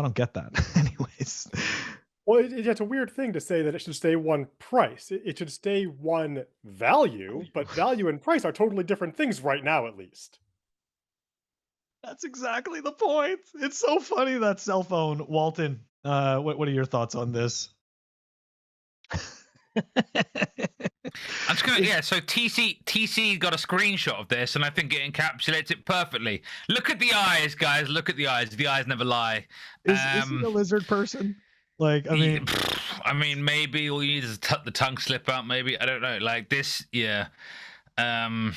don't get that. Anyways. Well, it's a weird thing to say that it should stay one price. It should stay one value, but value and price are totally different things right now, at least. That's exactly the point. It's so funny, that cell phone. Walton, what are your thoughts on this? I'm just gonna, so TC got a screenshot of this, and I think it encapsulates it perfectly. Look at the eyes, guys. Look at the eyes. The eyes never lie. Is he a lizard person? Like, I mean, maybe all you need is the tongue slip out. Maybe, I don't know. Like this, yeah. That's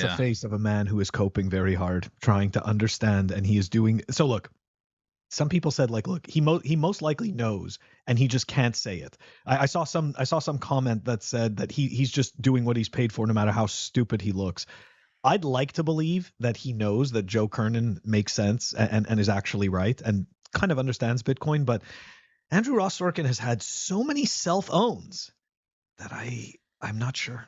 a face of a man who is coping very hard, trying to understand, and he is doing. So look, some people said, like, look, he most likely knows, and he just can't say it. I saw some comment that said that he's just doing what he's paid for, no matter how stupid he looks. I'd like to believe that he knows that Joe Kernan makes sense and is actually right and kind of understands Bitcoin, but Andrew Ross Sorkin has had so many self-owns that I'm not sure.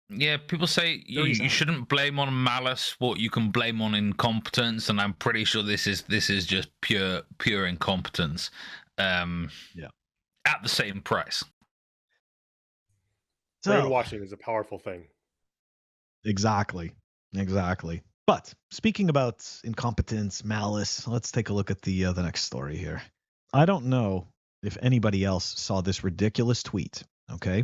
Yeah, people say you shouldn't blame on malice what you can blame on incompetence, and I'm pretty sure this is just pure incompetence. At the same price. So, brainwashing is a powerful thing. Exactly. But speaking about incompetence, malice, let's take a look at the next story here. I don't know if anybody else saw this ridiculous tweet, okay?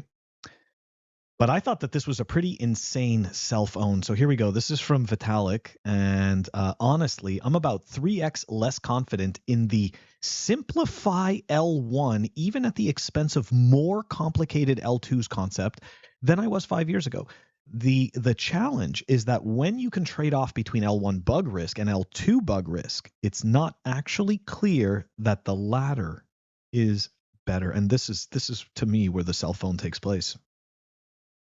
But I thought that this was a pretty insane self-own. So here we go. This is from Vitalik. And honestly, I'm about 3x less confident in the simplify L1, even at the expense of more complicated L2's concept, than I was 5 years ago. The challenge is that when you can trade off between L1 bug risk and L2 bug risk, it's not actually clear that the latter is better. And this is to me where the cell phone takes place.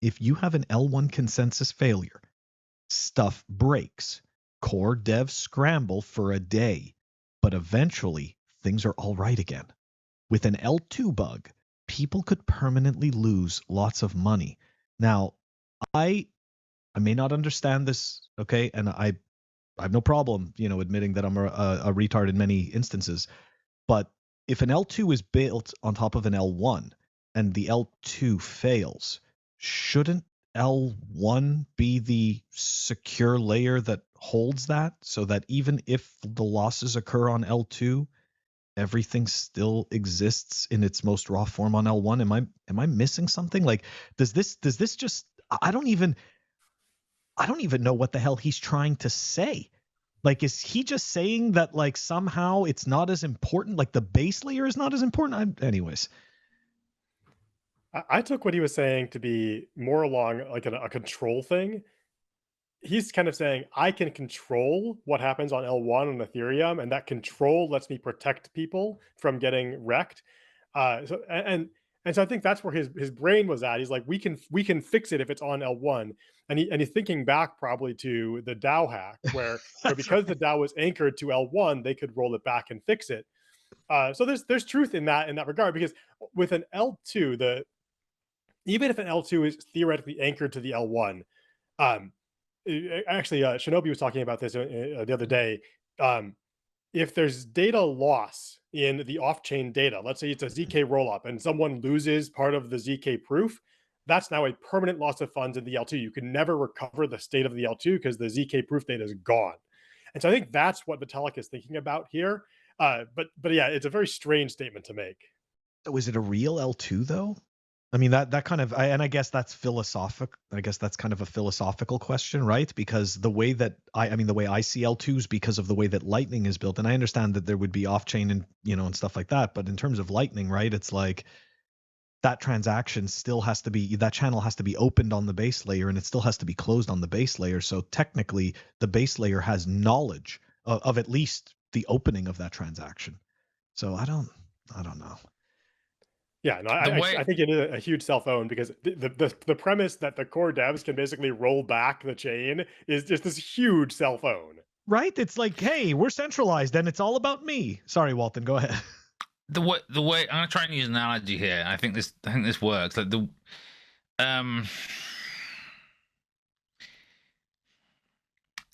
If you have an L1 consensus failure, stuff breaks, core devs scramble for a day, but eventually things are all right again. With an L2 bug, people could permanently lose lots of money. Now, I I may not understand this, okay, and I have no problem, admitting that I'm a retard in many instances. But if an L2 is built on top of an L1 and the L2 fails, shouldn't L1 be the secure layer that holds that, so that even if the losses occur on L2, everything still exists in its most raw form on L1? Am I missing something? Like, does this just, I don't even know what the hell he's trying to say. Like, is he just saying that, like, somehow it's not as important? Like, the base layer is not as important? Anyways. I took what he was saying to be more along like a control thing. He's kind of saying, I can control what happens on L1 on Ethereum, and that control lets me protect people from getting wrecked. And so I think that's where his brain was at. He's like, we can fix it if it's on L1. And he's thinking back probably to the DAO hack, where because the DAO was anchored to L1, they could roll it back and fix it. So there's truth in that regard, because with an L2, even if an L2 is theoretically anchored to the L1, actually, Shinobi was talking about this the other day. If there's data loss in the off-chain data, let's say it's a ZK rollup and someone loses part of the ZK proof, that's now a permanent loss of funds in the L2. You can never recover the state of the L2 because the ZK proof data is gone. And so I think that's what Vitalik is thinking about here. But yeah, it's a very strange statement to make. So is it a real L2 though? I mean, that kind of, and I guess that's philosophical. I guess that's kind of a philosophical question, right? Because the way that the way I see L2s, because of the way that Lightning is built, and I understand that there would be off-chain and and stuff like that, but in terms of Lightning, right, it's like that transaction still has to be, that channel has to be opened on the base layer, and it still has to be closed on the base layer. So technically, the base layer has knowledge of at least the opening of that transaction. So I don't know. Yeah, no, I think it is a huge self-own, because the premise that the core devs can basically roll back the chain is just this huge self-own. Right? It's like, hey, we're centralized and it's all about me. Sorry, Walton, go ahead. The way I'm gonna try and use an analogy here. I think this works. Like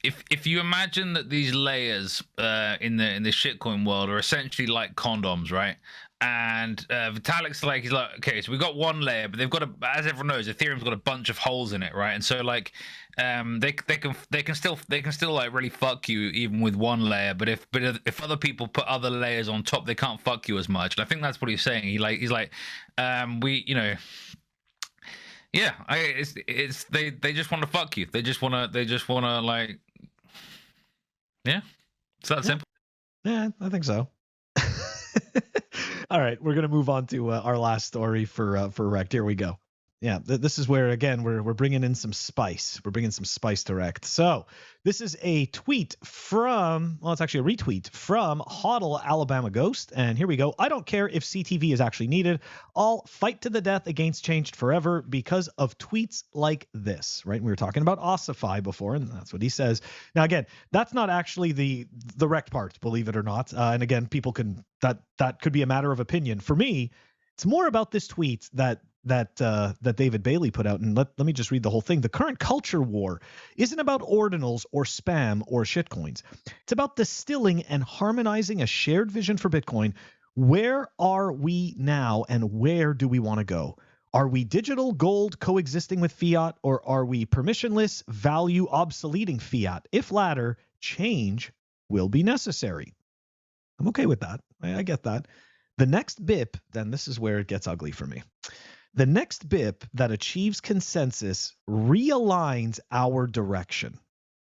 if you imagine that these layers in the shitcoin world are essentially like condoms, right? And Vitalik's like, he's like, okay, so we got one layer, but they've got as everyone knows, Ethereum's got a bunch of holes in it, right? And so like, they can still like really fuck you even with one layer, but if other people put other layers on top, they can't fuck you as much. And I think that's what he's saying. He's like, yeah, it's they just want to fuck you. They just want to like, yeah, it's that simple. Yeah, I think so. All right, we're gonna move on to our last story for REKT. Here we go. Yeah, this is where, again, we're bringing in some spice. We're bringing some spice to REKT. So this is a tweet from, well, it's actually a retweet from Hodl Alabama Ghost. And here we go. I don't care if CTV is actually needed. I'll fight to the death against Changed Forever because of tweets like this, right? We were talking about ossify before, and that's what he says. Now, again, that's not actually the REKT part, believe it or not. And again, people can, that could be a matter of opinion. For me, it's more about this tweet that David Bailey put out, and let me just read the whole thing. The current culture war isn't about ordinals or spam or shitcoins. It's about distilling and harmonizing a shared vision for Bitcoin. Where are we now, and where do we want to go? Are we digital gold coexisting with fiat, or are we permissionless value obsoleting fiat? If latter, change will be necessary. I'm okay with that. I get that. The next BIP, then this is where it gets ugly for me. The next BIP that achieves consensus realigns our direction,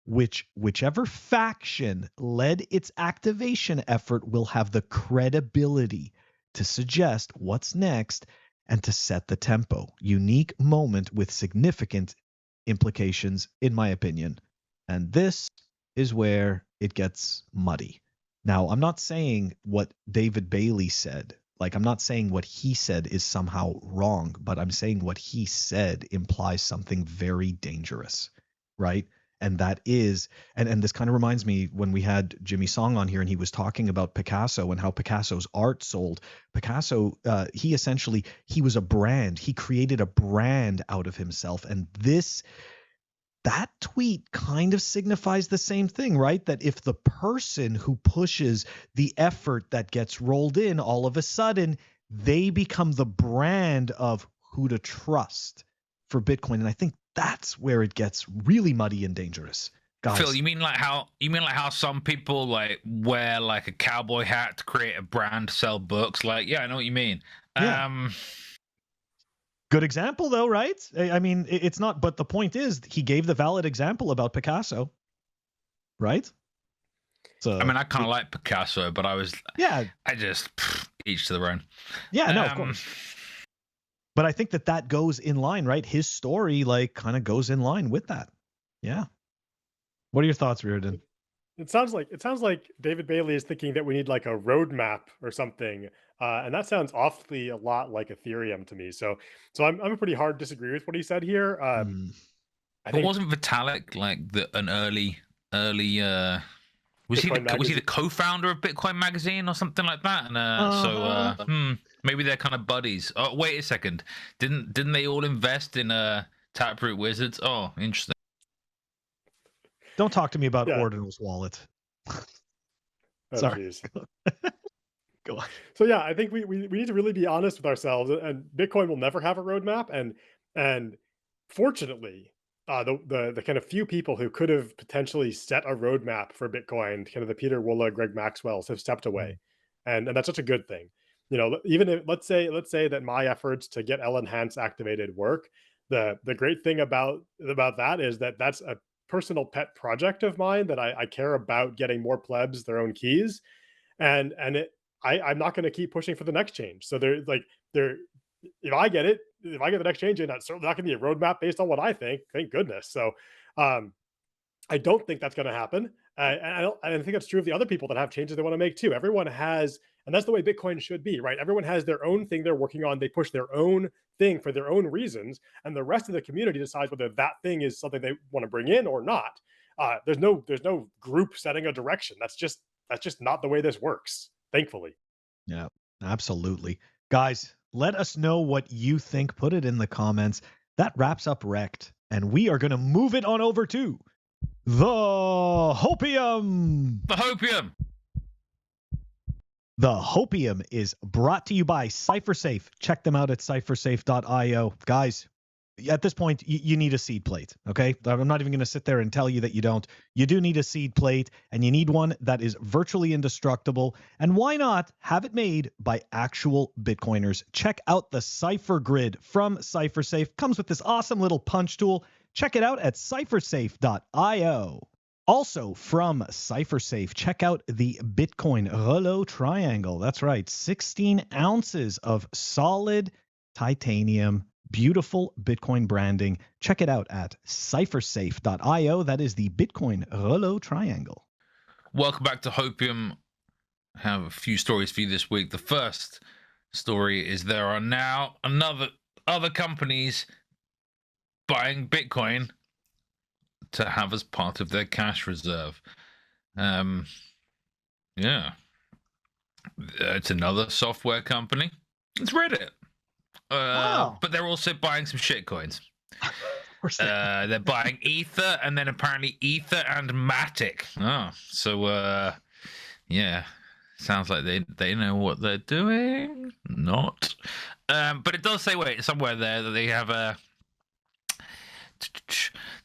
whichever faction led its activation effort will have the credibility to suggest what's next and to set the tempo. Unique moment with significant implications, in my opinion. And this is where it gets muddy. Now, I'm not saying what David Bailey said. Like, I'm not saying what he said is somehow wrong, but I'm saying what he said implies something very dangerous, right? And that is, and this kind of reminds me when we had Jimmy Song on here and he was talking about Picasso and how Picasso's art sold. Picasso, he was a brand. He created a brand out of himself. And this that tweet kind of signifies the same thing, right? That if the person who pushes the effort that gets rolled in, all of a sudden, they become the brand of who to trust for Bitcoin. And I think that's where it gets really muddy and dangerous. Guys. Phil, you mean like how some people like wear like a cowboy hat to create a brand, sell books? Like, yeah, I know what you mean. Yeah. Good example though, right? I mean, it's not, but the point is he gave the valid example about Picasso, right? So I mean, I kind of like Picasso, but I just each to their own. Yeah, no, of course. But I think that goes in line, right? His story like kind of goes in line with that. Yeah. What are your thoughts, Rearden? It sounds like David Bailey is thinking that we need like a roadmap or something, and that sounds awfully a lot like Ethereum to me. So I'm pretty hard to disagree with what he said here. I think wasn't Vitalik like an early was he the co-founder of Bitcoin Magazine or something like that? And maybe they're kind of buddies. Oh, wait a second, didn't they all invest in Taproot Wizards? Oh, interesting. Don't talk to me about Ordinal's wallet. Sorry. Go on. So yeah, I think we need to really be honest with ourselves, and Bitcoin will never have a roadmap. And fortunately, the kind of few people who could have potentially set a roadmap for Bitcoin, kind of the Peter Wolla, Greg Maxwell's, have stepped away, and that's such a good thing. You know, even if let's say that my efforts to get L-Enhance activated work, the great thing about that is that that's a personal pet project of mine, that I care about getting more plebs their own keys, and I'm not going to keep pushing for the next change. So if I get the next change in, that's certainly not going to be a roadmap based on what I think. Thank goodness. So I don't think that's going to happen. I think that's true of the other people that have changes they want to make too. Everyone has, and that's the way Bitcoin should be, right? Everyone has their own thing they're working on. They push their own thing for their own reasons, and the rest of the community decides whether that thing is something they want to bring in or not. There's no group setting a direction. That's just not the way this works, thankfully. Yeah, absolutely. Guys, let us know what you think. Put it in the comments. That wraps up REKT, and we are going to move it on over to the Hopium. The Hopium. The Hopium is brought to you by CypherSafe. Check them out at CypherSafe.io. Guys, at this point, you need a seed plate, okay? I'm not even going to sit there and tell you that you don't. You do need a seed plate, and you need one that is virtually indestructible. And why not have it made by actual Bitcoiners? Check out the Cypher Grid from CypherSafe. Comes with this awesome little punch tool. Check it out at CypherSafe.io. Also from CypherSafe, check out the Bitcoin Holo Triangle. That's right, 16 ounces of solid titanium, beautiful Bitcoin branding. Check it out at CypherSafe.io. That is the Bitcoin Holo Triangle. Welcome back to Hopium. I have a few stories for you this week. The first story is there are now other companies buying Bitcoin to have as part of their cash reserve. Yeah. It's another software company. It's Reddit. But they're also buying some shitcoins. They're buying Ether, and then apparently Ether and Matic. So yeah. Sounds like they know what they're doing. Not. But it does say, somewhere there that they have a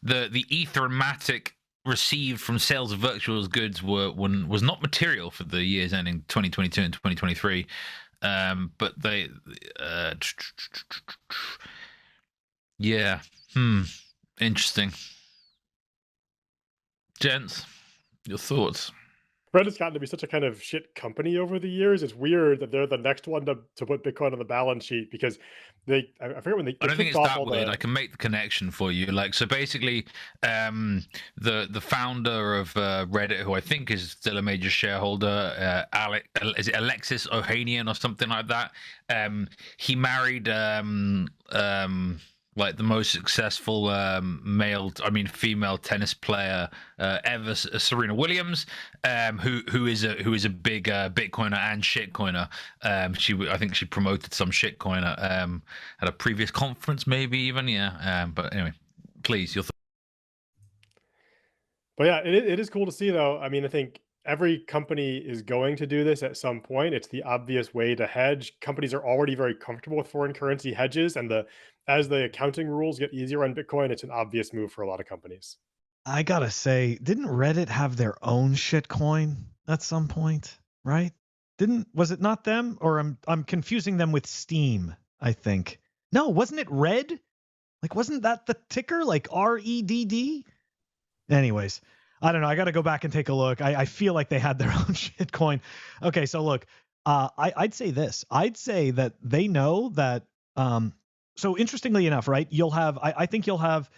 the Ether and Matic received from sales of virtual goods was not material for the years ending 2022 and 2023, but they interesting. Gents, your thoughts? Reddit's gotten to be such a kind of shit company over the years. It's weird that they're the next one to put Bitcoin on the balance sheet, because I forget when they I don't think it's that weird. I can make the connection for you. Like, so basically, the founder of Reddit, who I think is still a major shareholder, is it Alexis Ohanian or something like that? He married like the most successful female tennis player ever, Serena Williams, who is a big Bitcoiner and shitcoiner. I think she promoted some shitcoiner at a previous conference, maybe even. But anyway, please, your thoughts. But yeah, it is cool to see though. I mean, I think every company is going to do this at some point. It's the obvious way to hedge. Companies are already very comfortable with foreign currency hedges, and as the accounting rules get easier on Bitcoin, it's an obvious move for a lot of companies. I gotta say, didn't Reddit have their own shitcoin at some point, right? Was it not them? Or I'm confusing them with Steam, I think. No, wasn't it Red? Like, wasn't that the ticker? Like REDD? Anyways, I don't know. I got to go back and take a look. I feel like they had their own shitcoin. Okay, so look, I'd say this. I'd say that they know that. So interestingly enough, right? I think you'll have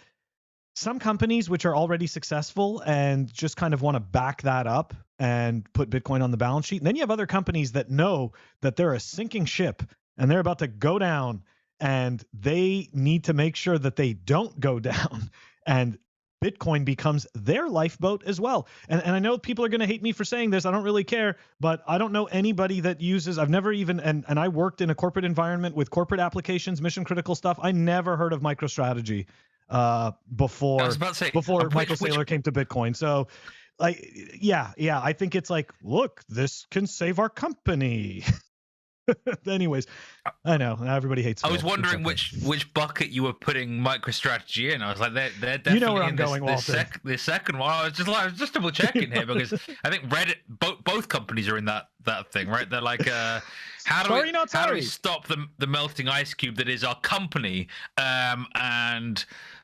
some companies which are already successful and just kind of want to back that up and put Bitcoin on the balance sheet. And then you have other companies that know that they're a sinking ship and they're about to go down, and they need to make sure that they don't go down. And Bitcoin becomes their lifeboat as well. And I know people are going to hate me for saying this. I don't really care, but I don't know anybody that uses, I've never even, and I worked in a corporate environment with corporate applications, mission critical stuff. I never heard of MicroStrategy before Michael Saylor came to Bitcoin. So yeah, I think it's like, look, this can save our company. Anyways, I know everybody hates. I was wondering which bucket you were putting MicroStrategy in. I was like, they're definitely, you know where I'm going, Walton. The second one. I was just double checking here because I think Reddit, both companies are in that thing, right? They're like, how do we stop the melting ice cube that is our company? Yeah,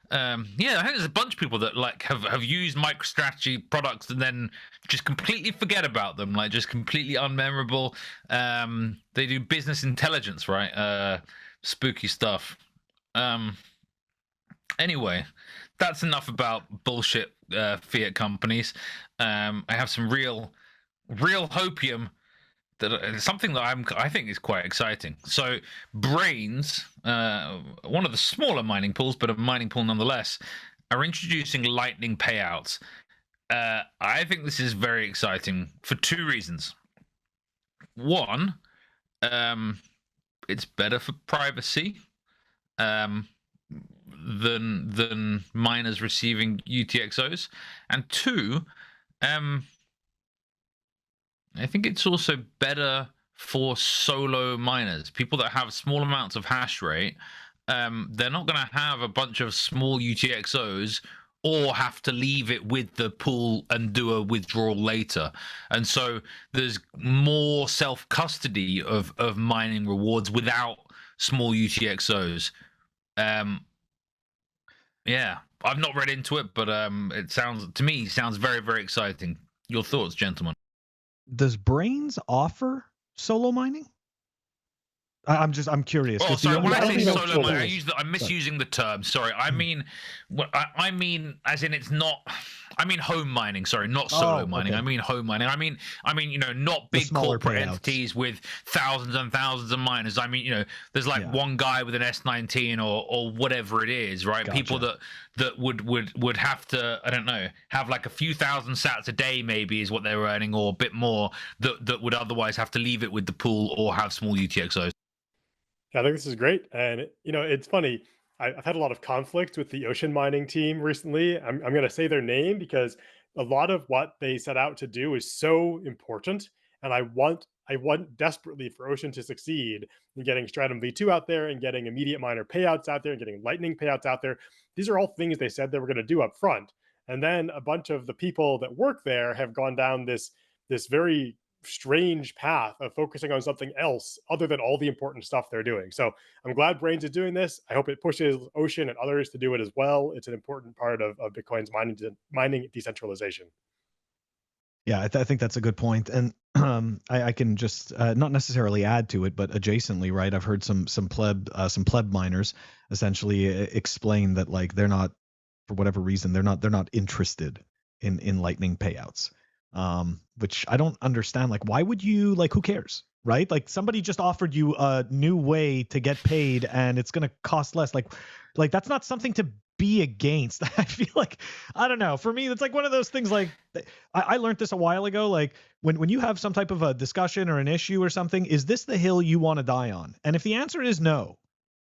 I think there's a bunch of people that like have used MicroStrategy products and then just completely forget about them, like just completely unmemorable. They do business intelligence, right? Spooky stuff. Anyway, that's enough about bullshit fiat companies. I have some real hopium. Something that I think is quite exciting. So Brains, one of the smaller mining pools, but a mining pool nonetheless, are introducing lightning payouts. I think this is very exciting for two reasons. One, it's better for privacy than miners receiving UTXOs, and two, I think it's also better for solo miners, people that have small amounts of hash rate. They're not going to have a bunch of small UTXOs or have to leave it with the pool and do a withdrawal later. And so there's more self-custody of mining rewards without small UTXOs. Yeah, I've not read into it, but it sounds very, very exciting. Your thoughts, gentlemen? Does Brains offer solo mining? I'm curious. Oh, sorry. When I say solo mining, I'm misusing the term. Sorry, I mean as in it's not. I mean home mining. Sorry, not solo mining. I mean home mining. I mean not big corporate entities with thousands and thousands of miners. I mean there's like one guy with an S19 or whatever it is, right? Gotcha. People that would have to, I don't know, have like a few thousand sats a day maybe is what they were earning, or a bit more, that would otherwise have to leave it with the pool or have small UTXOs. I think this is great. And, it's funny. I've had a lot of conflict with the ocean mining team recently. I'm going to say their name because a lot of what they set out to do is so important. And I want desperately for Ocean to succeed in getting Stratum V2 out there and getting immediate miner payouts out there and getting lightning payouts out there. These are all things they said they were going to do up front. And then a bunch of the people that work there have gone down this very strange path of focusing on something else other than all the important stuff they're doing. So I'm glad Brains is doing this. I hope it pushes Ocean and others to do it as well. It's an important part of Bitcoin's mining decentralization. Yeah, I think that's a good point. And I can just not necessarily add to it, but adjacently, right? I've heard some pleb miners essentially explain that like they're not, for whatever reason, they're not interested in lightning payouts. Which I don't understand. Like, why would you, like, who cares, right? Like, somebody just offered you a new way to get paid and it's going to cost less. Like that's not something to be against. I feel like, I don't know. For me, it's like one of those things, like, I learned this a while ago. Like, when you have some type of a discussion or an issue or something, is this the hill you want to die on? And if the answer is no,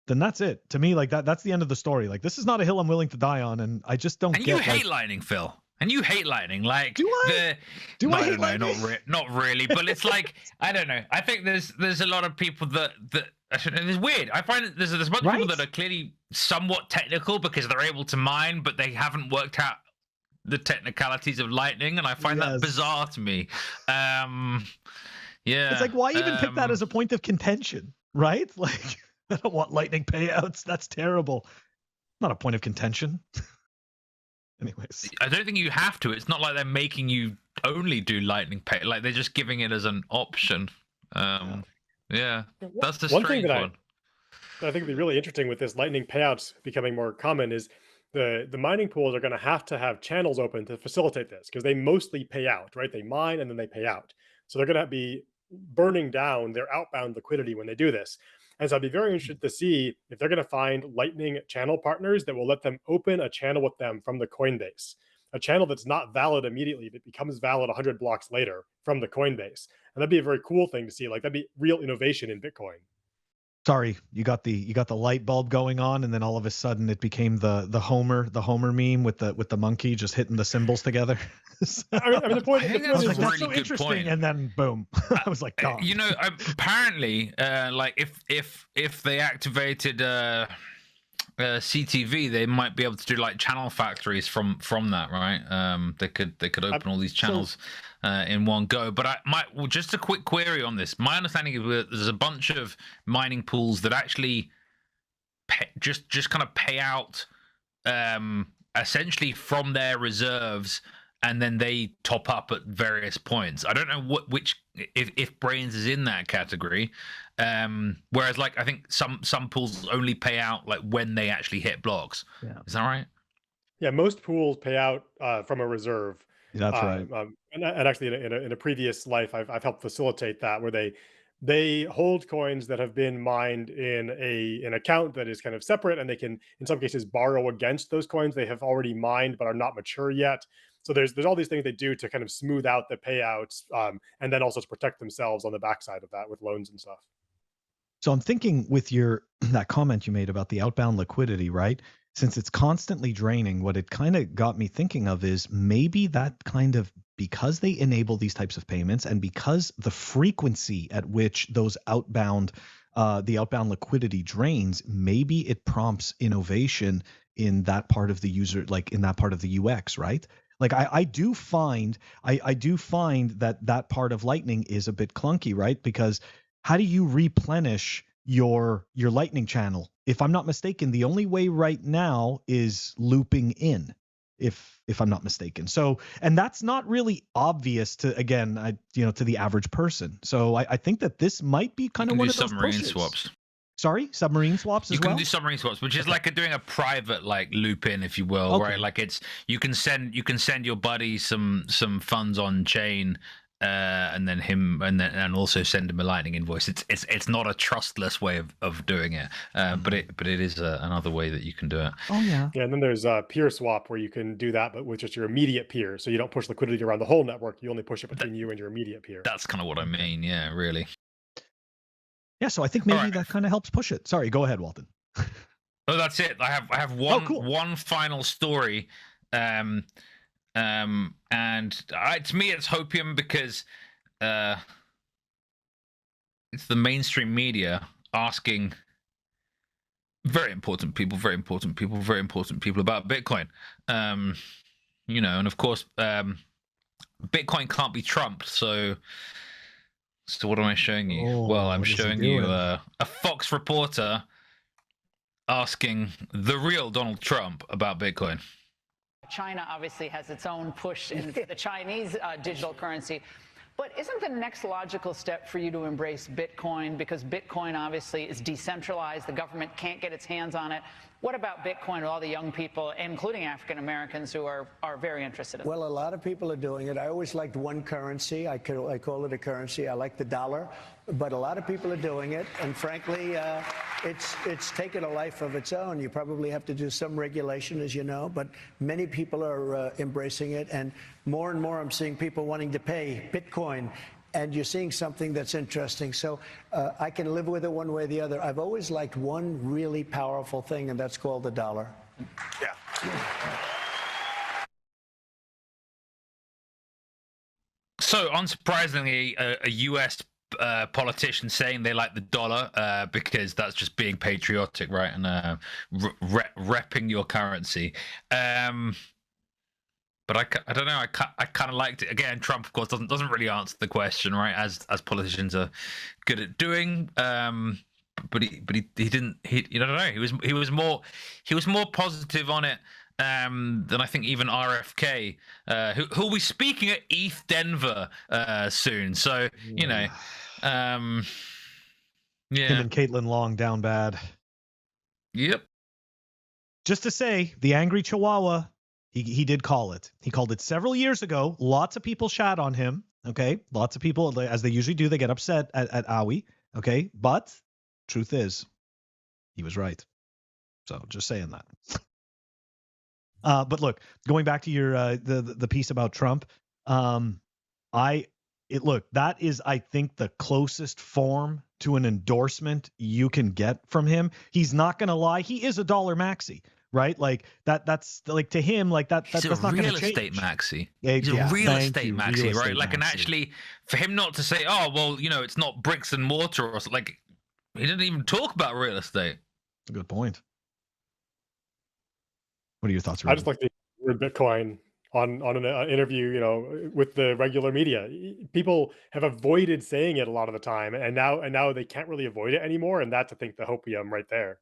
then that's it. To me, like, that's the end of the story. Like, this is not a hill I'm willing to die on, and I just don't get. And you hate lightning, Phil. And you hate lightning, like do I? Do I hate lightning? Not really, but it's like I don't know. I think there's a lot of people that it's weird. I find that there's a bunch of people that are clearly somewhat technical because they're able to mine, but they haven't worked out the technicalities of lightning, and I find that bizarre to me. Yeah, it's like, why even pick that as a point of contention, right? Like, I don't want lightning payouts. That's terrible. Not a point of contention. Anyways, I don't think you have to. It's not like they're making you only do lightning pay. Like they're just giving it as an option. Yeah, that's the strange one. I think would be really interesting with this lightning payouts becoming more common is the mining pools are going to have channels open to facilitate this because they mostly pay out, right? They mine and then they pay out. So they're going to be burning down their outbound liquidity when they do this. And so I'd be very interested to see if they're going to find Lightning channel partners that will let them open a channel with them from the Coinbase, a channel that's not valid immediately, but becomes valid 100 blocks later from the Coinbase. And that'd be a very cool thing to see. Like that'd be real innovation in Bitcoin. Sorry, you got the light bulb going on, and then all of a sudden it became the Homer meme with the monkey just hitting the symbols together. I mean, the point is that's like, so interesting, point. And then boom, I was like, God. You know, apparently, like if they activated CTV, they might be able to do like channel factories from that, right? They could open all these channels in one go. But just a quick query on this. My understanding is that there's a bunch of mining pools that actually just kind of pay out essentially from their reserves, and then they top up at various points. I don't know if Brains is in that category. Whereas like I think some pools only pay out like when they actually hit blocks. Yeah. Is that right? Yeah, most pools pay out from a reserve. That's right. And actually, in a previous life, I've helped facilitate that, where they hold coins that have been mined in an account that is kind of separate, and they can, in some cases, borrow against those coins they have already mined but are not mature yet. So there's all these things they do to kind of smooth out the payouts, and then also to protect themselves on the backside of that with loans and stuff. So I'm thinking with that comment you made about the outbound liquidity, right? Since it's constantly draining, what it kind of got me thinking of is maybe that kind of, because they enable these types of payments and because the frequency at which those the outbound liquidity drains, maybe it prompts innovation in that part of the user, like in that part of the UX, right? Like I do find that part of Lightning is a bit clunky, right? Because how do you replenish your Lightning channel? If I'm not mistaken, the only way right now is looping in, if I'm not mistaken. So, and that's not really obvious to the average person. So I think that this might be kind of one of those submarine pushes. swaps. Sorry, submarine swaps as well? You can do submarine swaps, which is like doing a private like loop in, if you will, Okay. right? Like you can send your buddy some funds on chain, and then also send him a Lightning invoice. It's not a trustless way of doing it, but it is another way that you can do it. Oh yeah. Yeah, and then there's a peer swap where you can do that, but with just your immediate peer. So you don't push liquidity around the whole network. You only push it between you and your immediate peer. That's kind of what I mean. Yeah, really. Yeah, so I think maybe that kind of helps push it. Sorry, go ahead, Walton. Oh, that's it. I have one final story, and to me it's Hopium because it's the mainstream media asking very important people about Bitcoin. And of course, Bitcoin can't be trumped, so what am I showing you? Well, I'm showing you a Fox reporter asking the real Donald Trump about Bitcoin. China obviously has its own push in the Chinese digital currency. But isn't the next logical step for you to embrace Bitcoin? Because Bitcoin obviously is decentralized. The government can't get its hands on it. What about Bitcoin and all the young people, including African Americans, who are very interested in it? Well, a lot of people are doing it. I always liked one currency. I call it a currency. I like the dollar. But a lot of people are doing it. And frankly, it's taken a life of its own. You probably have to do some regulation, as you know. But many people are embracing it. And more I'm seeing people wanting to pay Bitcoin. And you're seeing something that's interesting. So I can live with it one way or the other. I've always liked one really powerful thing, and that's called the dollar. Yeah. So, unsurprisingly, a US politician saying they like the dollar because that's just being patriotic, right? And repping your currency. But I don't know. I kind of liked it. Again, Trump, of course, doesn't really answer the question, right? As politicians are good at doing. But he didn't. I don't know. He was more positive on it than I think even RFK, who'll be speaking at ETH Denver soon. So yeah. Him and Caitlin Long down bad. Yep. Just to say, the angry Chihuahua. He did call it. He called it several years ago. Lots of people shat on him. Okay. Lots of people, as they usually do, they get upset at Awi. Okay. But truth is, he was right. So just saying that. But look, going back to your the piece about Trump, that is, I think, the closest form to an endorsement you can get from him. He's not going to lie. He is a dollar maxi. Right, like that's like to him, like that's not going to change. He's a real estate maxi. Yeah, he's a real estate maxi, right? Like, and actually, for him not to say, "Oh, well, it's not bricks and mortar," or something, like, he didn't even talk about real estate. That's a good point. What are your thoughts, Rearden? I just like the word Bitcoin on an interview, with the regular media. People have avoided saying it a lot of the time, and now they can't really avoid it anymore. And that's, I think, the hopium right there.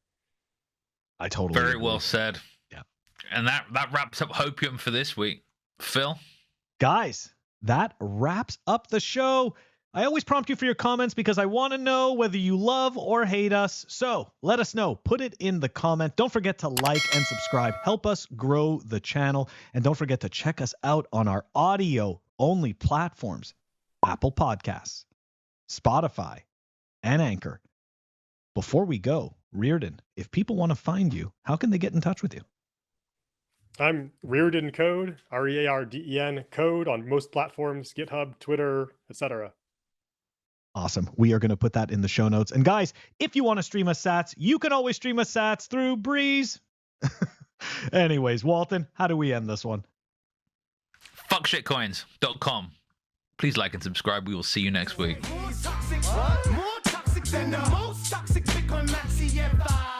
I totally very agree. Well said. Yeah. And that wraps up Hopium for this week. Phil? Guys, that wraps up the show. I always prompt you for your comments because I want to know whether you love or hate us. So let us know. Put it in the comment. Don't forget to like and subscribe. Help us grow the channel. And don't forget to check us out on our audio-only platforms. Apple Podcasts, Spotify, and Anchor. Before we go, Rearden, if people want to find you, how can they get in touch with you? I'm ReardenCode, REARDEN code on most platforms, GitHub, Twitter, etc. Awesome. We are going to put that in the show notes. And guys, if you want to stream us sats, you can always stream us sats through Breeze. Anyways, Walton, how do we end this one? Fuckshitcoins.com. Please like and subscribe. We will see you next week. More toxic than the most toxic Bitcoin maxi ever.